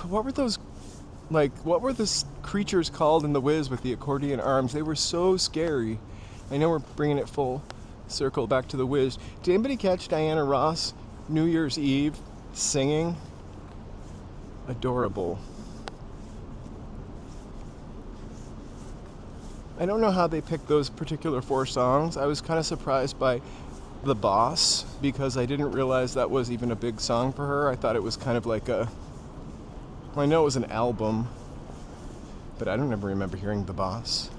What were those, what were the creatures called in The Wiz with the accordion arms? They were so scary. I know we're bringing it full circle back to The Wiz. Did anybody catch Diana Ross New Year's Eve singing? Adorable. I don't know how they picked those particular 4 songs. I was kind of surprised by The Boss because I didn't realize that was even a big song for her. I thought it was kind of like I know it was an album, but I don't ever remember hearing The Boss.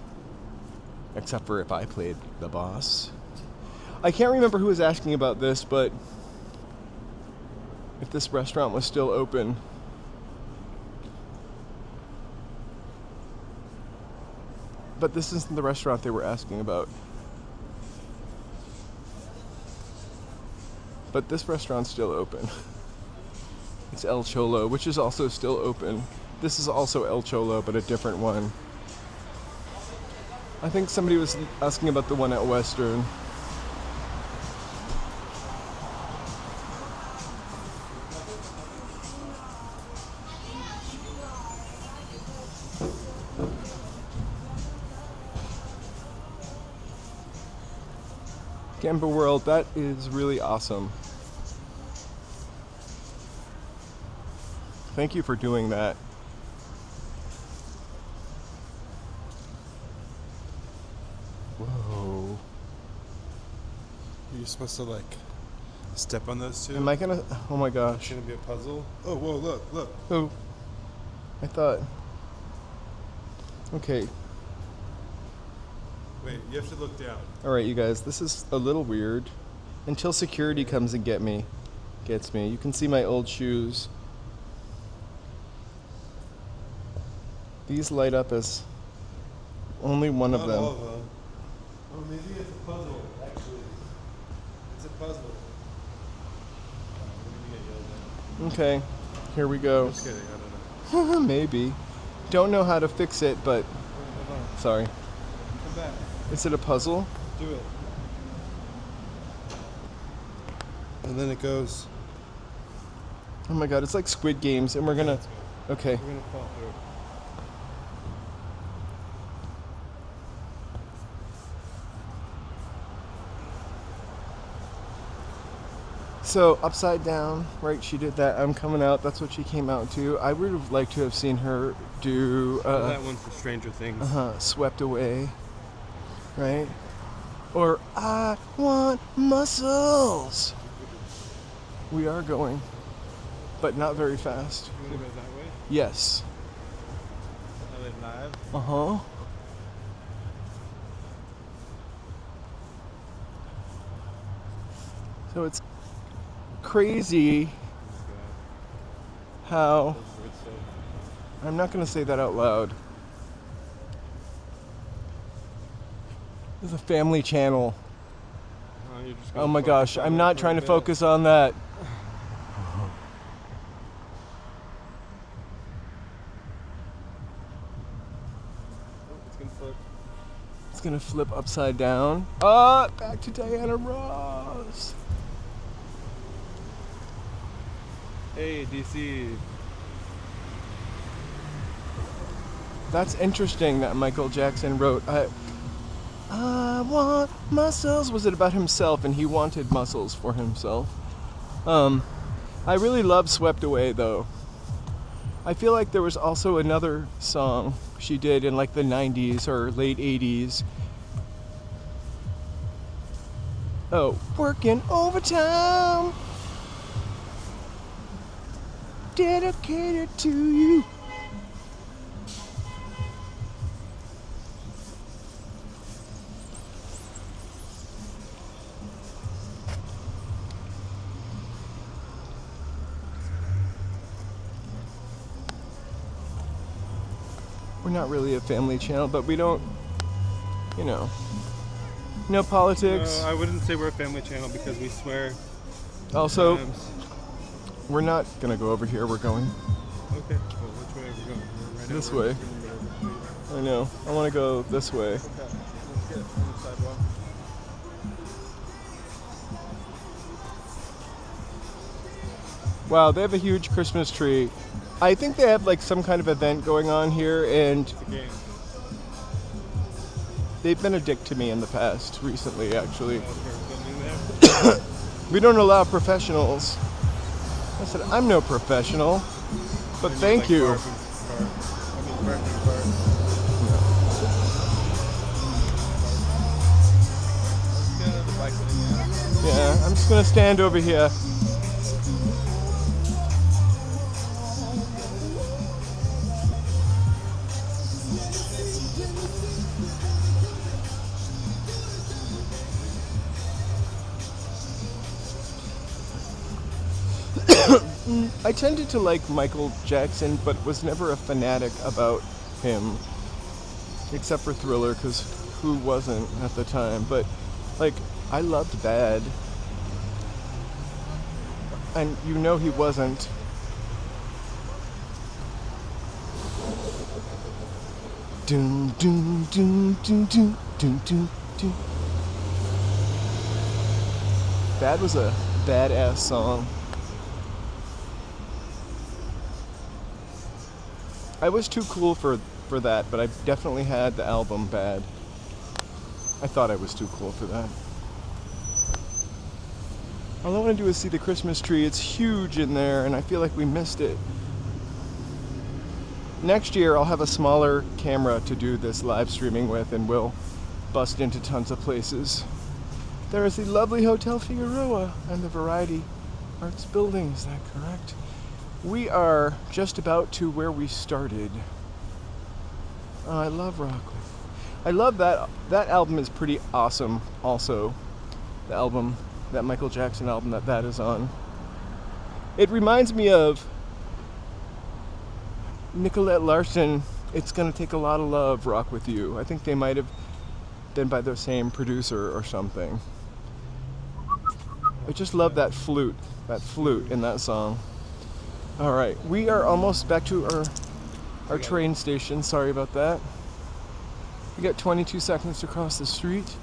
Except for if I played The Boss. I can't remember who was asking about this, but if this restaurant was still open. But this isn't the restaurant they were asking about. But this restaurant's still open. It's El Cholo, which is also still open. This is also El Cholo, but a different one. I think somebody was asking about the one at Western. Gamba World, that is really awesome. Thank you for doing that. Whoa. You're supposed to like step on those two. Am I gonna? Oh my It's gosh. gonna be a puzzle. Oh, whoa! Look. Oh. I thought. Okay. Wait, you have to look down. All right, you guys. This is a little weird. Until security comes and gets me. You can see my old shoes. These light up as only one of Not them. all of them. Oh, maybe it's a puzzle. Actually, it's a puzzle. I'm gonna get yelled Okay, here we at. go. Just kidding. I don't know. Maybe. Don't know how to fix it, but Hold on. sorry. Come back. Is it a puzzle? Do it. And then it goes. Oh my god, it's like Squid Games, and we're gonna. Let's go. Okay. We're gonna fall through. So upside down, right? She did that. I'm coming out. That's what she came out to. I would have liked to have seen her do that one for Stranger Things. Swept Away, right? Or I Want Muscles. We are going, but not very fast. You wanna go that way? Yes. Are they live? Uh huh. So it's crazy how. I'm not going to say that out loud. This is a family channel. You're just Oh gonna my focus gosh, on I'm it not for trying a to bit. focus on that. It's gonna flip. It's going to flip upside down. Back to Diana Ross. Hey, DC. That's interesting that Michael Jackson wrote, I want muscles. Was it about himself and he wanted muscles for himself? I really love Swept Away though. I feel like there was also another song she did in like the 90s or late 80s. Oh, working overtime. Dedicated to you. We're not really a family channel, but we don't, no politics. No, I wouldn't say we're a family channel because we swear. Also, sometimes. we're not gonna go over here. We're going Okay. Well, which way are we going? Right now this we're way. just gonna go over here. I know. I want to go this way. Okay. Let's get on the sidewalk. Wow, they have a huge Christmas tree. I think they have like some kind of event going on here, and It's a game. they've been a dick to me in the past, recently actually. We're filming there. We don't allow professionals. I said, I'm no professional, but thank Like you. parking part. Let's get another bike thing, yeah. Yeah, I'm just gonna stand over here. I tended to like Michael Jackson, but was never a fanatic about him, except for Thriller, because who wasn't at the time? But like, I loved Bad, and he wasn't. Doom doom doom doom doom doom doom doom. Bad was a badass song. I was too cool for that, but I definitely had the album Bad. I thought I was too cool for that. All I want to do is see the Christmas tree. It's huge in there, and I feel like we missed it. next year I'll have a smaller camera to do this live streaming with, and we'll bust into tons of places. There is the lovely Hotel Figueroa and the Variety Arts building, is that correct? We are just about to where we started. Oh, I love Rockland. I love that. That album is pretty awesome also. The album, that Michael Jackson album that is on. It reminds me of Nicolette Larson, It's Gonna Take a Lot of Love, Rock With You. I think they might have been by the same producer or something. I just love that flute in that song. All right, we are almost back to our train station. Sorry about that. We got 22 seconds to cross the street.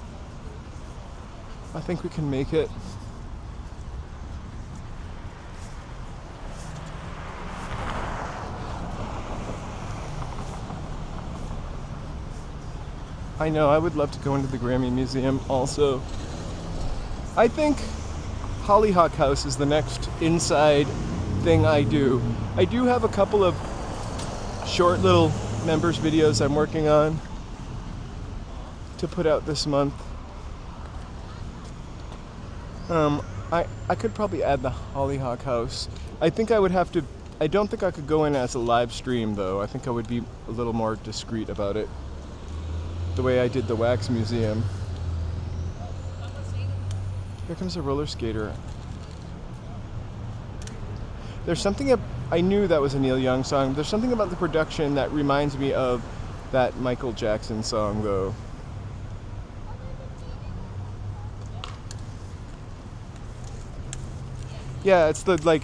I think we can make it. I know, I would love to go into the Grammy Museum also. I think Hollyhock House is the next inside thing I do. I do have a couple of short little members videos I'm working on to put out this month. I could probably add the Hollyhock House. I think I would have to, I don't think I could go in as a live stream though. I think I would be a little more discreet about it. The way I did the Wax Museum. Here comes a roller skater. There's something, I knew that was a Neil Young song. There's something about the production that reminds me of that Michael Jackson song though. Yeah, it's the break.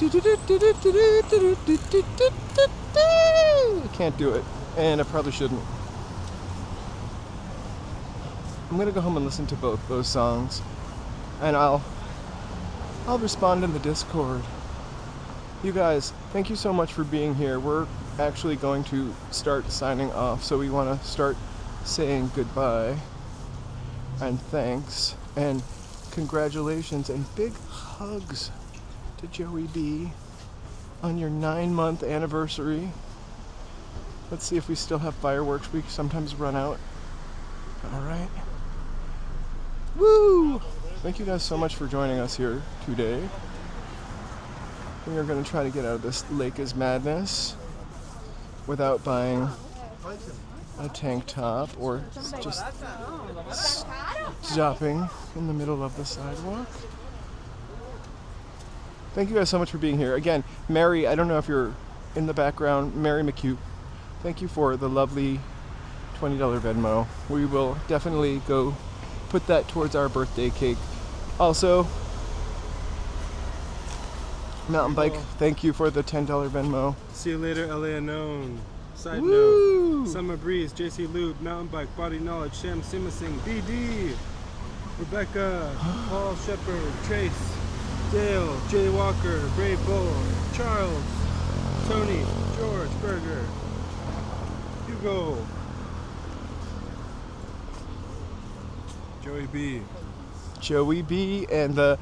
I can't do it, and I probably shouldn't. I'm gonna go home and listen to both those songs, and I'll respond in the Discord. You guys, thank you so much for being here. We're actually going to start signing off, so we want to start saying goodbye and thanks and congratulations and big hugs to Joey B on your 9-month anniversary. Let's see if we still have fireworks. We sometimes run out. All right. Woo! Thank you guys so much for joining us here today. We are going to try to get out of this Lake is Madness without buying a tank top or just stopping in the middle of the sidewalk. Thank you guys so much for being here. Again, Mary, I don't know if you're in the background, Mary McHugh, thank you for the lovely $20 Venmo. We will definitely go put that towards our birthday cake. Also, Mountain Bike, thank you for the $10 Venmo. See you later, LA Unknown. Side Woo! note, Summer Breeze, JC Lube, Mountain Bike, Body Knowledge, Sham Simasing, BD, Rebecca, Paul Shepard, Trace, Dale, Jay Walker, Brave Bull, Charles, Tony, George Berger, Hugo, Joey B. Joey B and the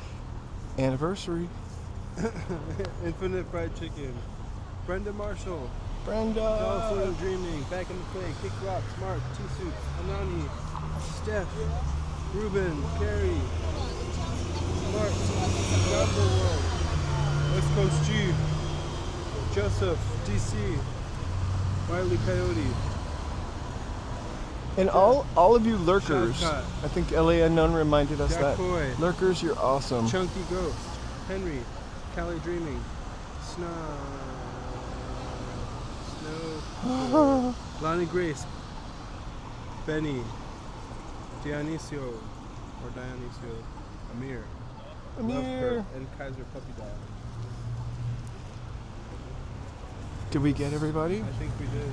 anniversary. Infinite Fried Chicken, Brenda Marshall, Brenda. Dolphin Dreaming, Back in the Play, Kick Rocks, Mark, T-Soup, Anani, Steph, Ruben, Carrie, Mark, Number World, West Coast G, Joseph, DC, Wiley Coyote. And all of you lurkers, Shotcut. I think LA Unknown reminded us Jack that. Boy. Lurkers, you're awesome. Chunky Ghost, Henry, Cali Dreaming, Snow, Lonnie Grace, Benny, Dionisio, Amir, Amir. Love and Kaiser Puppy Dog. Did we get everybody? I think we did.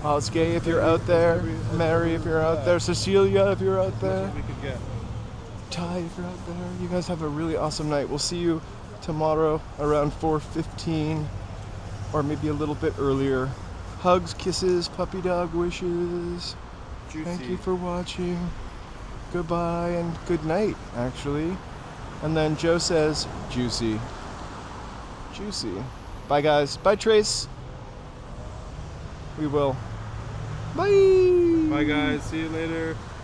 Osgay, if you're out there. Mary, if you're out there. Cecilia, if you're out That's there. what we could get. Ty, if you're out there. You guys have a really awesome night. We'll see you tomorrow around 4:15 or maybe a little bit earlier. Hugs, kisses, puppy dog wishes. Juicy. Thank you for watching. Goodbye and good night, actually. And then Joe says, juicy. Juicy. Bye. Bye, guys. Bye, Trace. We will. Bye. Bye, guys. See you later.